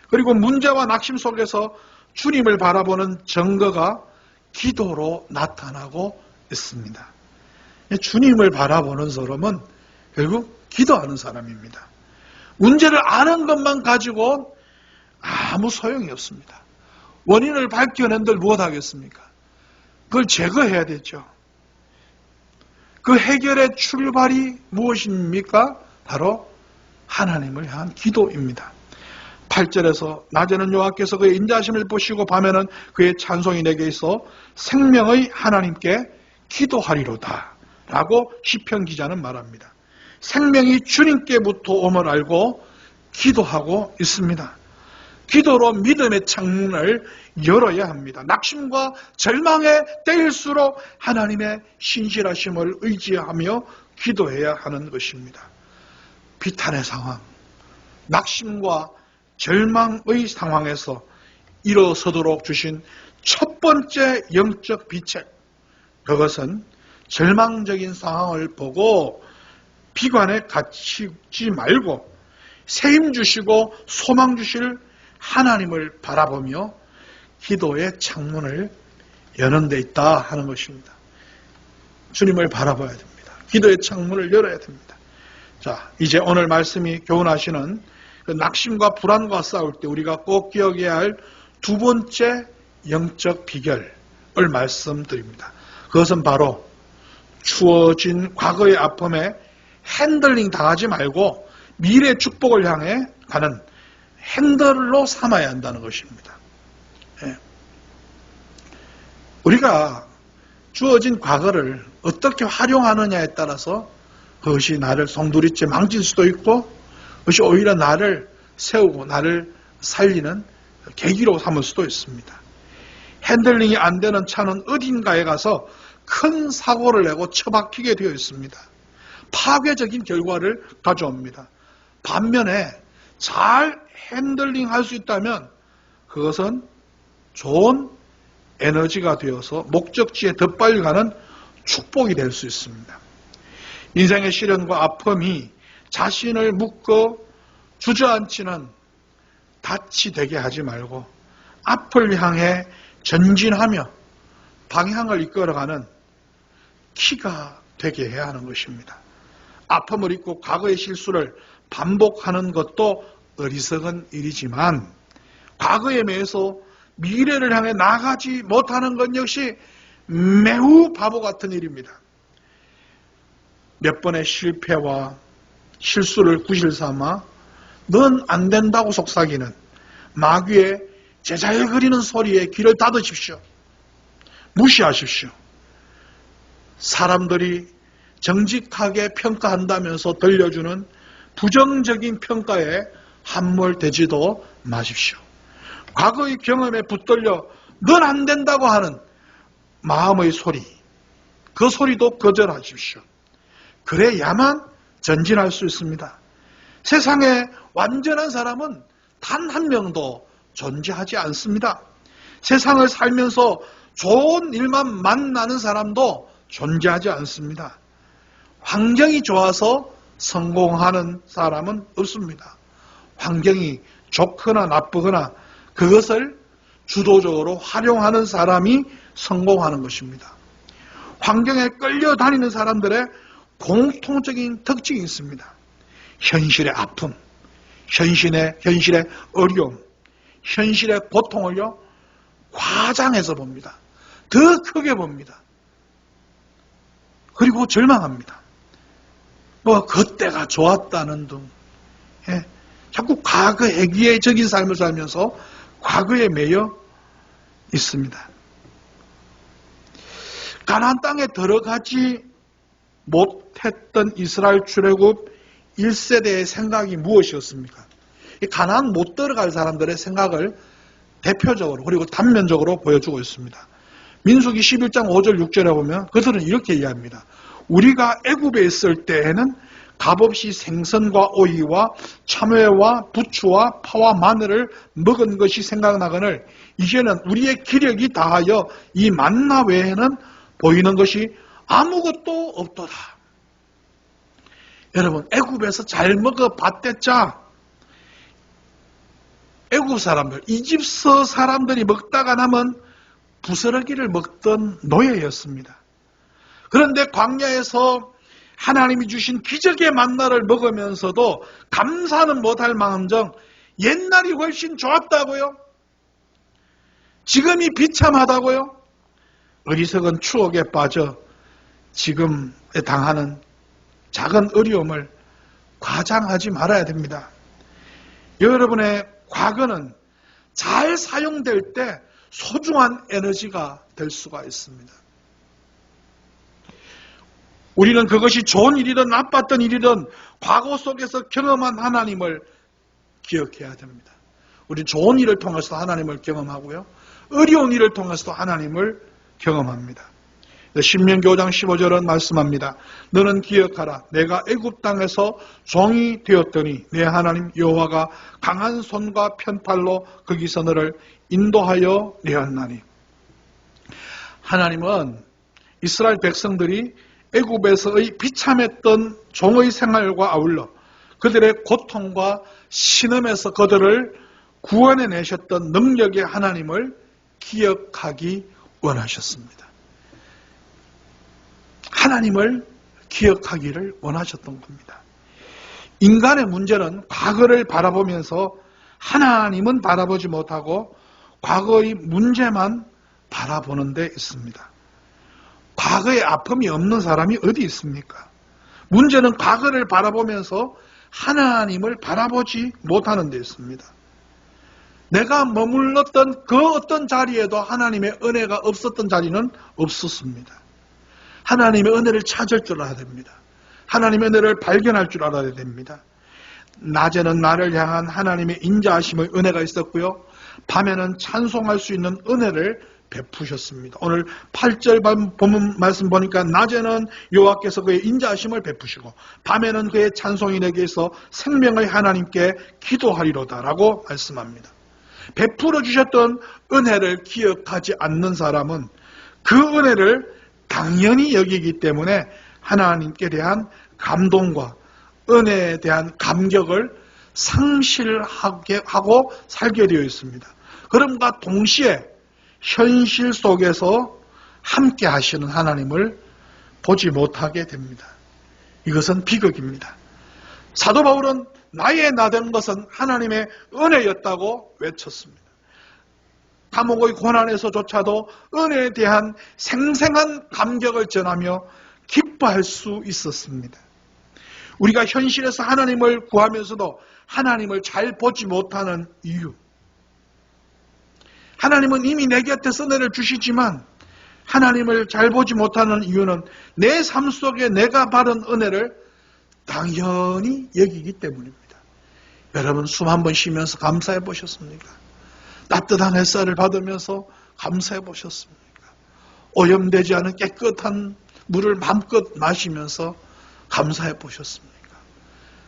그리고 문제와 낙심 속에서 주님을 바라보는 증거가 기도로 나타나고 있습니다. 주님을 바라보는 사람은 결국 기도하는 사람입니다. 문제를 아는 것만 가지고 아무 소용이 없습니다. 원인을 밝혀낸들 무엇하겠습니까? 그걸 제거해야 되죠. 그 해결의 출발이 무엇입니까? 바로 하나님을 향한 기도입니다. 8절에서 낮에는 여호와께서 그의 인자하심을 보시고 밤에는 그의 찬송이 내게 있어 생명의 하나님께 기도하리로다 라고 시편 기자는 말합니다. 생명이 주님께부터 옴을 알고 기도하고 있습니다. 기도로 믿음의 창문을 열어야 합니다. 낙심과 절망의 때일수록 하나님의 신실하심을 의지하며 기도해야 하는 것입니다. 비탄의 상황, 낙심과 절망의 상황에서 일어서도록 주신 첫 번째 영적 비책, 그것은 절망적인 상황을 보고 비관에 갇히지 말고 새 힘 주시고 소망 주실 하나님을 바라보며 기도의 창문을 여는 데 있다 하는 것입니다. 주님을 바라봐야 됩니다. 기도의 창문을 열어야 됩니다. 자, 이제 오늘 말씀이 교훈하시는 그 낙심과 불안과 싸울 때 우리가 꼭 기억해야 할 두 번째 영적 비결을 말씀드립니다. 그것은 바로 주어진 과거의 아픔에 핸들링 당하지 말고 미래의 축복을 향해 가는 핸들로 삼아야 한다는 것입니다. 예. 우리가 주어진 과거를 어떻게 활용하느냐에 따라서 그것이 나를 송두리째 망칠 수도 있고 그것이 오히려 나를 세우고 나를 살리는 계기로 삼을 수도 있습니다. 핸들링이 안 되는 차는 어딘가에 가서 큰 사고를 내고 처박히게 되어 있습니다. 파괴적인 결과를 가져옵니다. 반면에 잘 핸들링 할 수 있다면 그것은 좋은 에너지가 되어서 목적지에 더 빨리 가는 축복이 될 수 있습니다. 인생의 시련과 아픔이 자신을 묶어 주저앉히는 닻이 되게 하지 말고 앞을 향해 전진하며 방향을 이끌어가는 키가 되게 해야 하는 것입니다. 아픔을 잊고 과거의 실수를 반복하는 것도 어리석은 일이지만 과거에 매여서 미래를 향해 나가지 못하는 것 역시 매우 바보 같은 일입니다. 몇 번의 실패와 실수를 구실 삼아 넌 안 된다고 속삭이는 마귀의 제잘거리는 소리에 귀를 닫으십시오. 무시하십시오. 사람들이 정직하게 평가한다면서 들려주는 부정적인 평가에 함몰되지도 마십시오. 과거의 경험에 붙들려 넌 안 된다고 하는 마음의 소리, 그 소리도 거절하십시오. 그래야만 전진할 수 있습니다. 세상에 완전한 사람은 단 한 명도 존재하지 않습니다. 세상을 살면서 좋은 일만 만나는 사람도 존재하지 않습니다. 환경이 좋아서 성공하는 사람은 없습니다. 환경이 좋거나 나쁘거나 그것을 주도적으로 활용하는 사람이 성공하는 것입니다. 환경에 끌려다니는 사람들의 공통적인 특징이 있습니다. 현실의 아픔, 현실의 어려움, 현실의 고통을요 과장해서 봅니다. 더 크게 봅니다. 그리고 절망합니다. 뭐 그때가 좋았다는 등 자꾸 과거 회귀적인 삶을 살면서 과거에 매여 있습니다. 가나안 땅에 들어가지 못했던 이스라엘 출애굽 1세대의 생각이 무엇이었습니까? 가나안 못 들어갈 사람들의 생각을 대표적으로 그리고 단면적으로 보여주고 있습니다. 민수기 11장 5절 6절에 보면 그들은 이렇게 이야기합니다. 우리가 애굽에 있을 때에는 값없이 생선과 오이와 참외와 부추와 파와 마늘을 먹은 것이 생각나거늘 이제는 우리의 기력이 다하여 이 만나 외에는 보이는 것이 아무것도 없도다. 여러분, 애굽에서 잘 먹어봤댔자 애굽 사람들, 이집트 사람들이 먹다가 남은 부스러기를 먹던 노예였습니다. 그런데 광야에서 하나님이 주신 기적의 만나를 먹으면서도 감사는 못할 망정 옛날이 훨씬 좋았다고요? 지금이 비참하다고요? 어리석은 추억에 빠져 지금에 당하는 작은 어려움을 과장하지 말아야 됩니다. 여러분의 과거는 잘 사용될 때 소중한 에너지가 될 수가 있습니다. 우리는 그것이 좋은 일이든 나빴던 일이든 과거 속에서 경험한 하나님을 기억해야 됩니다. 우리 좋은 일을 통해서 하나님을 경험하고요. 어려운 일을 통해서도 하나님을 경험합니다. 신명기 5장 15절은 말씀합니다. 너는 기억하라. 내가 애굽 땅에서 종이 되었더니 내 하나님 여호와가 강한 손과 편팔로 거기서 너를 인도하여 내었나니. 하나님은 이스라엘 백성들이 애굽에서의 비참했던 종의 생활과 아울러 그들의 고통과 신음에서 그들을 구원해 내셨던 능력의 하나님을 기억하기 원하셨습니다. 하나님을 기억하기를 원하셨던 겁니다. 인간의 문제는 과거를 바라보면서 하나님은 바라보지 못하고 과거의 문제만 바라보는 데 있습니다. 과거에 아픔이 없는 사람이 어디 있습니까? 문제는 과거를 바라보면서 하나님을 바라보지 못하는 데 있습니다. 내가 머물렀던 그 어떤 자리에도 하나님의 은혜가 없었던 자리는 없었습니다. 하나님의 은혜를 찾을 줄 알아야 됩니다. 하나님의 은혜를 발견할 줄 알아야 됩니다. 낮에는 나를 향한 하나님의 인자하심의 은혜가 있었고요. 밤에는 찬송할 수 있는 은혜를 베푸셨습니다. 오늘 8절 본문 말씀 보니까 낮에는 여호와께서 그의 인자하심을 베푸시고 밤에는 그의 찬송이 내게 있어 생명의 하나님께 기도하리로다 라고 말씀합니다. 베풀어 주셨던 은혜를 기억하지 않는 사람은 그 은혜를 당연히 여기기 때문에 하나님께 대한 감동과 은혜에 대한 감격을 상실하게 하고 살게 되어 있습니다. 그럼과 동시에 현실 속에서 함께 하시는 하나님을 보지 못하게 됩니다. 이것은 비극입니다. 사도 바울은 나의 나된 것은 하나님의 은혜였다고 외쳤습니다. 감옥의 고난에서조차도 은혜에 대한 생생한 감격을 전하며 기뻐할 수 있었습니다. 우리가 현실에서 하나님을 구하면서도 하나님을 잘 보지 못하는 이유, 하나님은 이미 내 곁에서 은혜를 주시지만 하나님을 잘 보지 못하는 이유는 내 삶 속에 내가 받은 은혜를 당연히 여기기 때문입니다. 여러분 숨 한 번 쉬면서 감사해 보셨습니까? 따뜻한 햇살을 받으면서 감사해 보셨습니까? 오염되지 않은 깨끗한 물을 마음껏 마시면서 감사해 보셨습니까?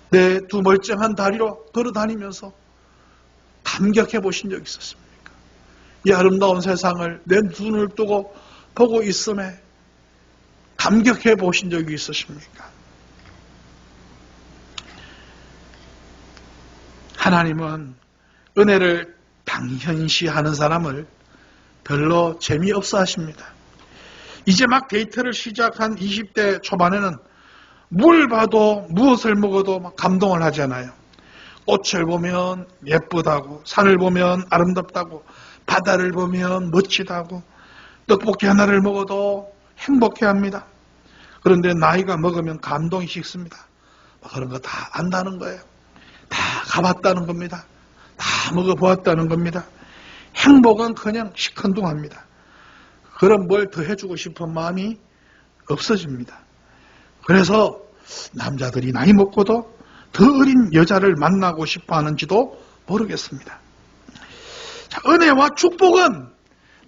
내 두 멀쩡한 다리로 걸어다니면서 감격해 보신 적 있었습니까? 이 아름다운 세상을 내 눈을 뜨고 보고 있음에 감격해 보신 적이 있으십니까? 하나님은 은혜를 당연시하는 사람을 별로 재미없어 하십니다. 이제 막 데이트를 시작한 20대 초반에는 뭘 봐도 무엇을 먹어도 막 감동을 하잖아요. 꽃을 보면 예쁘다고, 산을 보면 아름답다고, 바다를 보면 멋지다고, 떡볶이 하나를 먹어도 행복해합니다. 그런데 나이가 먹으면 감동이 식습니다. 그런 거 다 안다는 거예요. 다 가봤다는 겁니다. 다 먹어보았다는 겁니다. 행복은 그냥 시큰둥합니다. 그럼 뭘 더 해주고 싶은 마음이 없어집니다. 그래서 남자들이 나이 먹고도 더 어린 여자를 만나고 싶어 하는지도 모르겠습니다. 자, 은혜와 축복은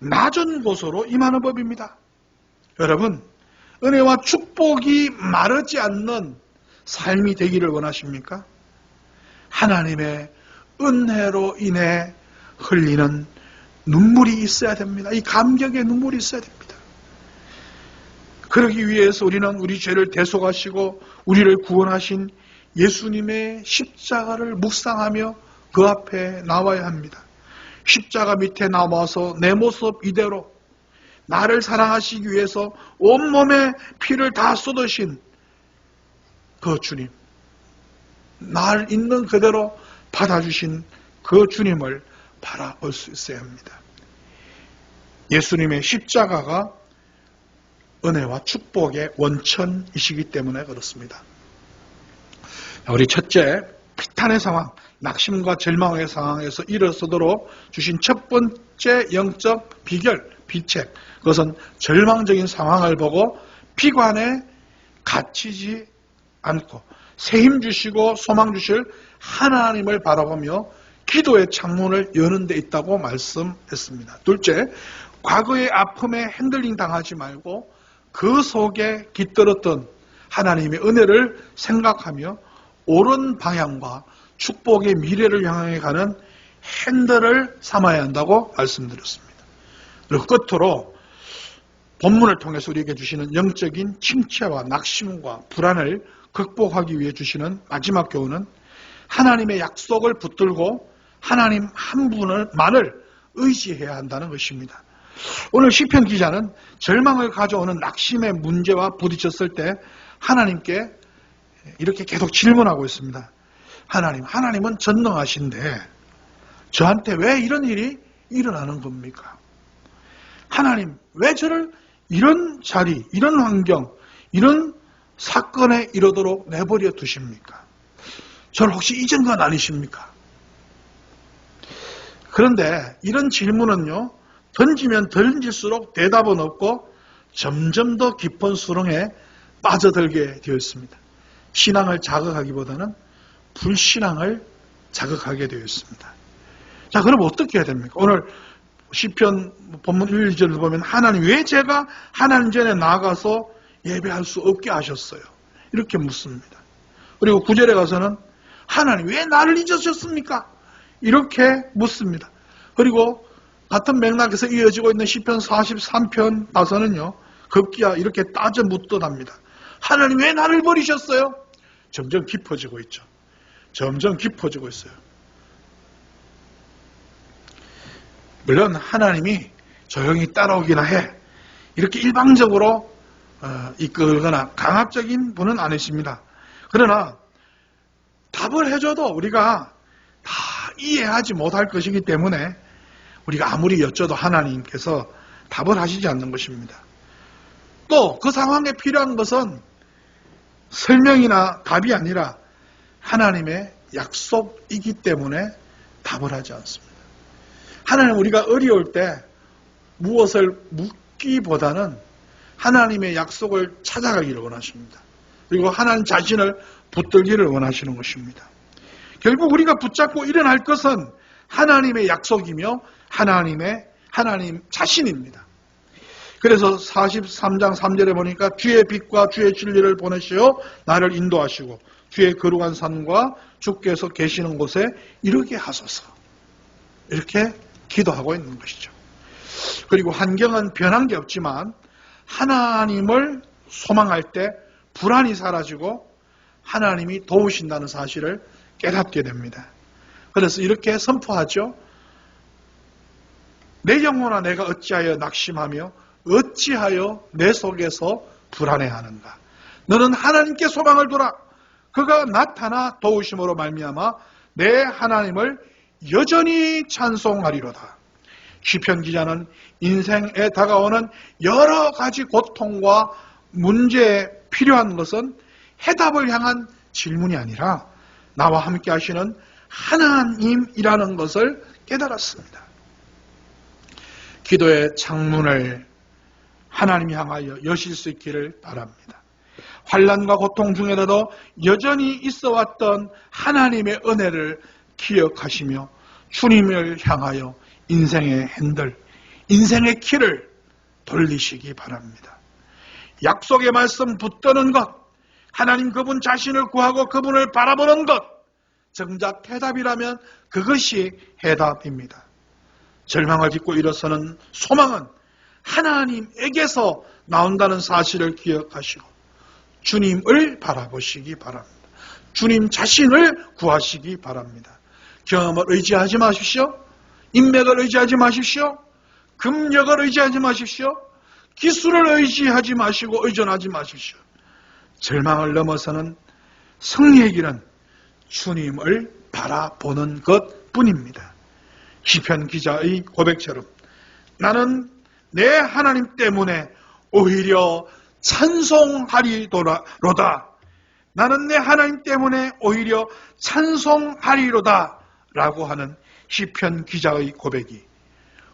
낮은 곳으로 임하는 법입니다. 여러분, 은혜와 축복이 마르지 않는 삶이 되기를 원하십니까? 하나님의 은혜로 인해 흘리는 눈물이 있어야 됩니다. 이 감격의 눈물이 있어야 됩니다. 그러기 위해서 우리는 우리 죄를 대속하시고 우리를 구원하신 예수님의 십자가를 묵상하며 그 앞에 나와야 합니다. 십자가 밑에 나와서 내 모습 이대로 나를 사랑하시기 위해서 온몸에 피를 다 쏟으신 그 주님, 날 있는 그대로 받아주신 그 주님을 바라볼 수 있어야 합니다. 예수님의 십자가가 은혜와 축복의 원천이시기 때문에 그렇습니다. 우리 첫째, 비탄의 상황, 낙심과 절망의 상황에서 일어서도록 주신 첫 번째 영적 비결, 비책, 그것은 절망적인 상황을 보고 비관에 갇히지 않고 새 힘 주시고 소망 주실 하나님을 바라보며 기도의 창문을 여는 데 있다고 말씀했습니다. 둘째, 과거의 아픔에 핸들링 당하지 말고 그 속에 깃들었던 하나님의 은혜를 생각하며 옳은 방향과 축복의 미래를 향해 가는 핸들을 삼아야 한다고 말씀드렸습니다. 그리고 끝으로 본문을 통해서 우리에게 주시는 영적인 침체와 낙심과 불안을 극복하기 위해 주시는 마지막 교훈은 하나님의 약속을 붙들고 하나님 한 분만을 의지해야 한다는 것입니다. 오늘 시편 기자는 절망을 가져오는 낙심의 문제와 부딪혔을 때 하나님께 이렇게 계속 질문하고 있습니다. 하나님은 전능하신데 저한테 왜 이런 일이 일어나는 겁니까? 하나님, 왜 저를 이런 자리, 이런 환경, 이런 사건에 이르도록 내버려 두십니까? 저를 혹시 잊은 건 아니십니까? 그런데 이런 질문은요, 던지면 던질수록 대답은 없고 점점 더 깊은 수렁에 빠져들게 되어 있습니다. 신앙을 자극하기보다는 불신앙을 자극하게 되어 있습니다. 자, 그럼 어떻게 해야 됩니까? 오늘 시편 본문 1절을 보면 하나님, 왜 제가 하나님 전에 나아가서 예배할 수 없게 하셨어요? 이렇게 묻습니다. 그리고 9절에 가서는 하나님, 왜 나를 잊으셨습니까? 이렇게 묻습니다. 그리고 같은 맥락에서 이어지고 있는 시편 43편 가서는요, 급기야 이렇게 따져 묻더랍니다. 하나님, 왜 나를 버리셨어요? 점점 깊어지고 있죠. 점점 깊어지고 있어요. 물론 하나님이 조용히 따라오기나 해. 이렇게 일방적으로 이끌거나 강압적인 분은 아니십니다. 그러나 답을 해줘도 우리가 다 이해하지 못할 것이기 때문에 우리가 아무리 여쭤도 하나님께서 답을 하시지 않는 것입니다. 또 그 상황에 필요한 것은 설명이나 답이 아니라 하나님의 약속이기 때문에 답을 하지 않습니다. 하나님, 우리가 어려울 때 무엇을 묻기보다는 하나님의 약속을 찾아가기를 원하십니다. 그리고 하나님 자신을 붙들기를 원하시는 것입니다. 결국 우리가 붙잡고 일어날 것은 하나님의 약속이며 하나님 자신입니다. 그래서 43장 3절에 보니까 주의 빛과 주의 진리를 보내시어 나를 인도하시고 주의 거룩한 산과 주께서 계시는 곳에 이르게 하소서. 이렇게 기도하고 있는 것이죠. 그리고 환경은 변한 게 없지만 하나님을 소망할 때 불안이 사라지고 하나님이 도우신다는 사실을 깨닫게 됩니다. 그래서 이렇게 선포하죠. 내 영혼아, 내가 어찌하여 낙심하며 어찌하여 내 속에서 불안해하는가. 너는 하나님께 소망을 두라. 그가 나타나 도우심으로 말미암아 내 하나님을 여전히 찬송하리로다. 시편 기자는 인생에 다가오는 여러 가지 고통과 문제에 필요한 것은 해답을 향한 질문이 아니라 나와 함께 하시는 하나님이라는 것을 깨달았습니다. 기도의 창문을 하나님 향하여 여실 수 있기를 바랍니다. 환난과 고통 중에라도 여전히 있어왔던 하나님의 은혜를 기억하시며 주님을 향하여 인생의 핸들, 인생의 키를 돌리시기 바랍니다. 약속의 말씀 붙드는 것, 하나님 그분 자신을 구하고 그분을 바라보는 것, 정작 해답이라면 그것이 해답입니다. 절망을 딛고 일어서는 소망은 하나님에게서 나온다는 사실을 기억하시고 주님을 바라보시기 바랍니다. 주님 자신을 구하시기 바랍니다. 경험을 의지하지 마십시오. 인맥을 의지하지 마십시오. 금력을 의지하지 마십시오. 기술을 의지하지 마시고 의존하지 마십시오. 절망을 넘어서는 승리의 길은 주님을 바라보는 것뿐입니다. 시편 기자의 고백처럼 나는 내 하나님 때문에 오히려 찬송하리로다. 나는 내 하나님 때문에 오히려 찬송하리로다 라고 하는 시편 기자의 고백이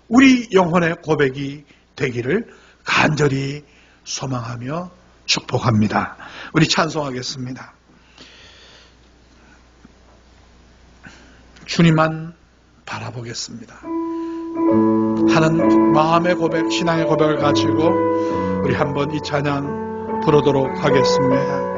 우리 영혼의 고백이 되기를 간절히 소망하며 축복합니다. 우리 찬송하겠습니다. 주님만 바라보겠습니다 하는 마음의 고백, 신앙의 고백을 가지고 우리 한번 이 찬양 부르도록 하겠습니다.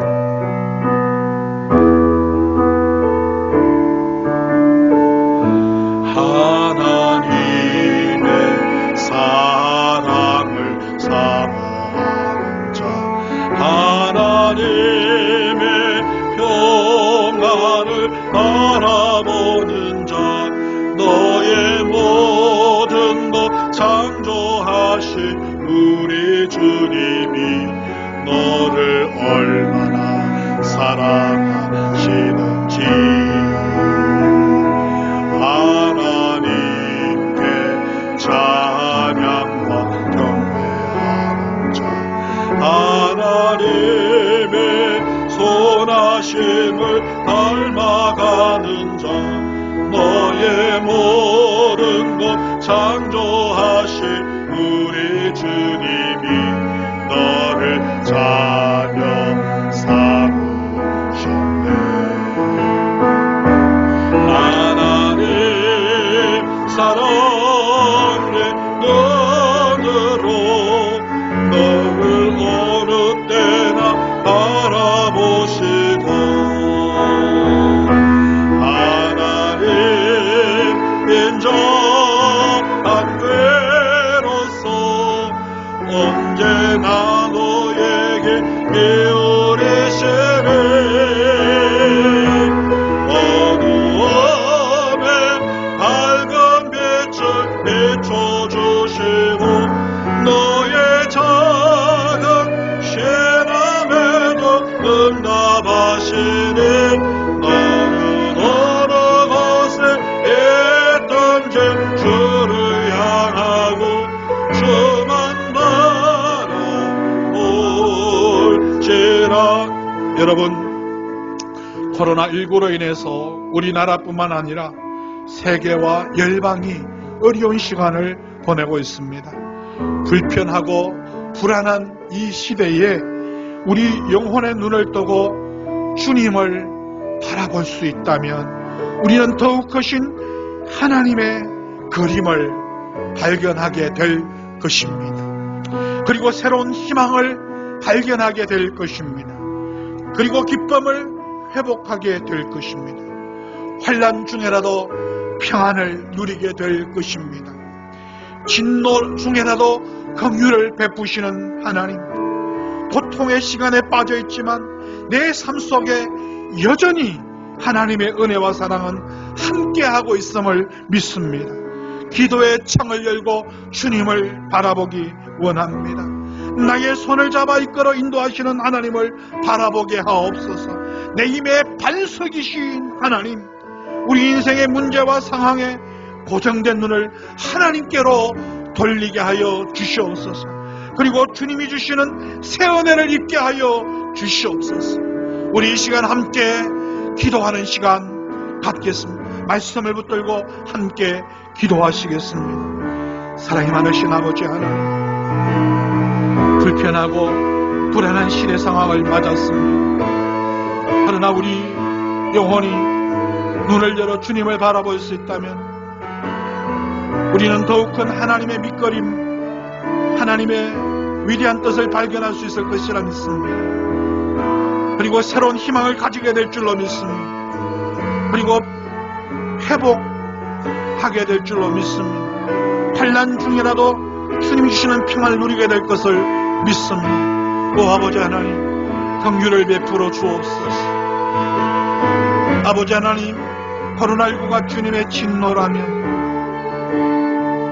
하나님의 사랑을 사모하는 자, 하나님의 평안을 바라보는 자, 너의 모든 것 창조하신 우리 주님이 너를 얼마나 사랑하시는지 하나님께 찬양과 경배하는 자, 하나님의 선하심을 닮아가는 자, 너의 모든 것 창조하신 우리 주님이 너를 자녀 삼으셨네. 하나님 사랑의 눈으로 너를 어느 때나 바라보시고 인정한 괴로서 언제나 너에게 기울이시네. 어두움에 밝은 빛을 비춰주시고 너의 작은 신음에도 응답하시니 너는 어느 곳에 주를 향하고 주만 바라볼지라. 여러분, 코로나19로 인해서 우리나라뿐만 아니라 세계와 열방이 어려운 시간을 보내고 있습니다. 불편하고 불안한 이 시대에 우리 영혼의 눈을 뜨고 주님을 바라볼 수 있다면 우리는 더욱 크신 하나님의 그림을 발견하게 될 것입니다. 그리고 새로운 희망을 발견하게 될 것입니다. 그리고 기쁨을 회복하게 될 것입니다. 환난 중에라도 평안을 누리게 될 것입니다. 진노 중에라도 긍휼을 베푸시는 하나님, 고통의 시간에 빠져 있지만 내 삶 속에 여전히 하나님의 은혜와 사랑은 함께하고 있음을 믿습니다. 기도의 창을 열고 주님을 바라보기 원합니다. 나의 손을 잡아 이끌어 인도하시는 하나님을 바라보게 하옵소서. 내 힘의 반석이신 하나님, 우리 인생의 문제와 상황에 고정된 눈을 하나님께로 돌리게 하여 주시옵소서. 그리고 주님이 주시는 새 은혜를 입게 하여 주시옵소서. 우리 이 시간 함께 기도하는 시간 갖겠습니다. 말씀을 붙들고 함께 기도하시겠습니다. 사랑이 많으신 아버지 하나님, 불편하고 불안한 시대 상황을 맞았습니다. 그러나 우리 영혼이 눈을 열어 주님을 바라볼 수 있다면 우리는 더욱 큰 하나님의 밑거림, 하나님의 위대한 뜻을 발견할 수 있을 것이라 믿습니다. 그리고 새로운 희망을 가지게 될 줄로 믿습니다. 그리고 회복하게 될 줄로 믿습니다. 환난 중이라도 주님이 주시는 평안을 누리게 될 것을 믿습니다. 오 아버지 하나님, 긍휼을 베풀어 주옵소서. 아버지 하나님, 코로나19가 주님의 진노라면,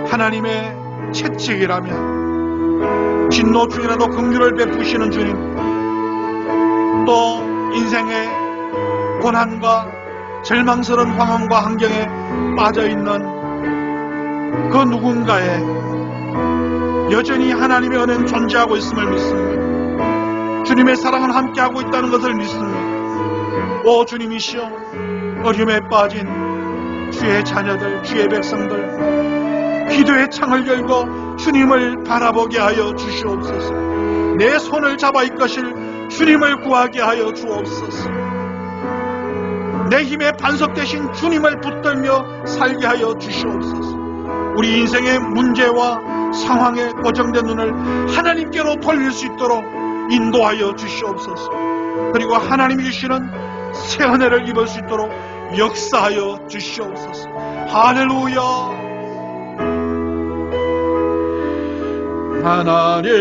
하나님의 채찍이라면, 진노 중이라도 긍휼을 베푸시는 주님, 또 인생의 고난과 절망스러운 상황과 환경에 빠져있는 그 누군가에 여전히 하나님의 은혜는 존재하고 있음을 믿습니다. 주님의 사랑은 함께하고 있다는 것을 믿습니다. 오 주님이시여, 어려움에 빠진 주의 자녀들, 주의 백성들, 기도의 창을 열고 주님을 바라보게 하여 주시옵소서. 내 손을 잡아 이끄실 주님을 구하게 하여 주옵소서. 내 힘의 반석 대신 주님을 붙들며 살게 하여 주시옵소서. 우리 인생의 문제와 상황에 고정된 눈을 하나님께로 돌릴 수 있도록 인도하여 주시옵소서. 그리고 하나님이 주시는 새 은혜를 입을 수 있도록 역사하여 주시옵소서. 할렐루야. 하나님,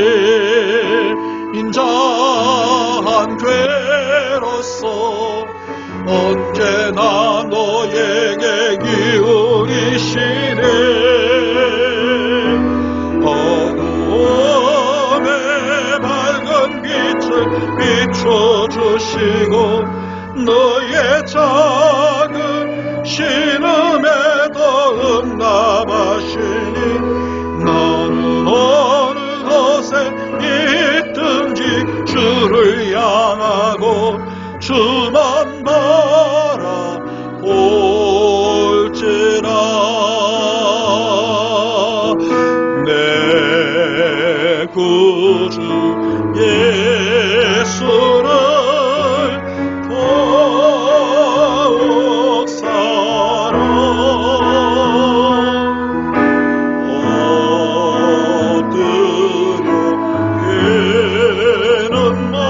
인자한 괴로서 언제나 너에게 기울이시네. 어두움에 밝은 빛을 비춰주시고 너의 작은 신음에도 응답하시니 너는 어느 곳에 있든지 주를 향하고 주만 바라볼지라. 내 구주 예수를 더욱 사랑 엎드려 예는 말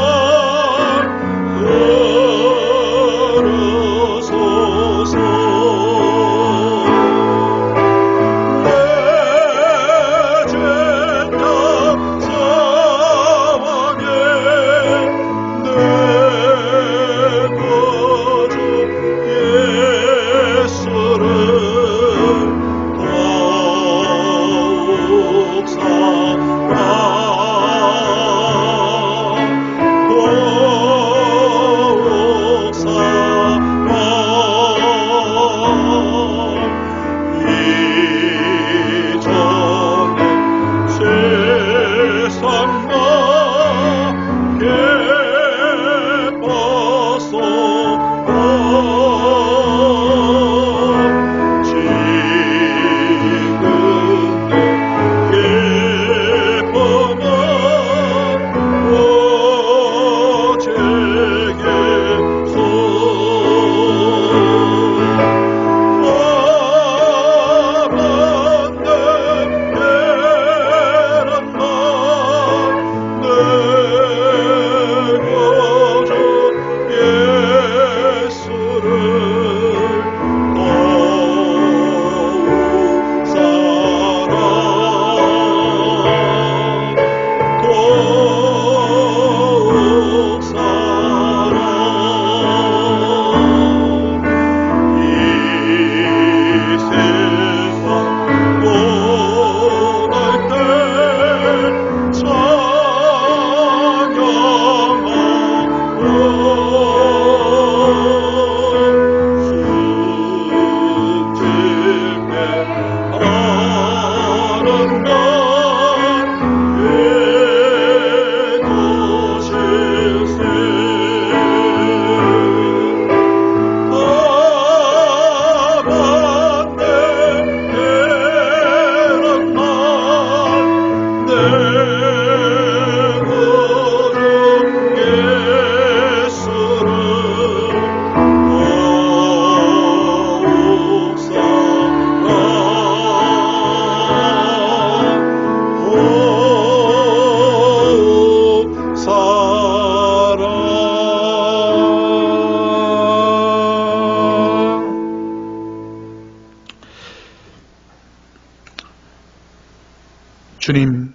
주님,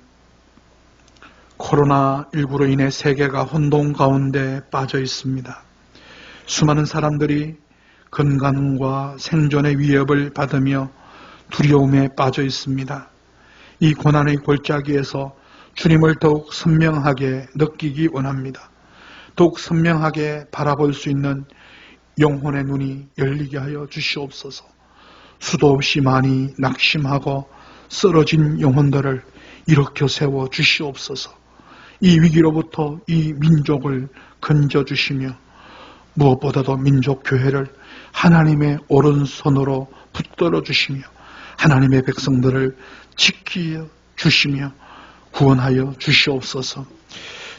코로나19로 인해 세계가 혼돈 가운데 빠져 있습니다. 수많은 사람들이 건강과 생존의 위협을 받으며 두려움에 빠져 있습니다. 이 고난의 골짜기에서 주님을 더욱 선명하게 느끼기 원합니다. 더욱 선명하게 바라볼 수 있는 영혼의 눈이 열리게 하여 주시옵소서. 수도 없이 많이 낙심하고 쓰러진 영혼들을 일으켜 세워 주시옵소서. 이 위기로부터 이 민족을 건져주시며 무엇보다도 민족교회를 하나님의 오른손으로 붙들어 주시며 하나님의 백성들을 지키어 주시며 구원하여 주시옵소서.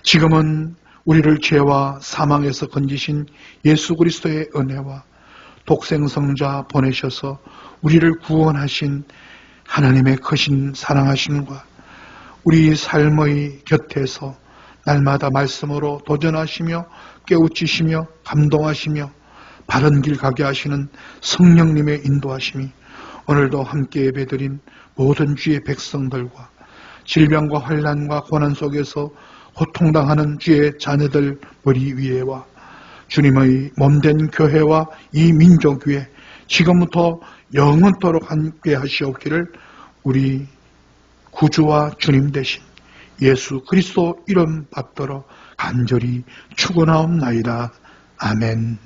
지금은 우리를 죄와 사망에서 건지신 예수 그리스도의 은혜와 독생성자 보내셔서 우리를 구원하신 하나님의 크신 사랑하심과 우리 삶의 곁에서 날마다 말씀으로 도전하시며 깨우치시며 감동하시며 바른 길 가게 하시는 성령님의 인도하심이 오늘도 함께 예배드린 모든 주의 백성들과 질병과 환난과 고난 속에서 고통당하는 주의 자녀들 머리 위에와 주님의 몸된 교회와 이 민족 위에 지금부터 영원토록 함께 하시옵기를 우리 구주와 주님 되신 예수 그리스도 이름 받들어 간절히 축원하옵나이다. 아멘.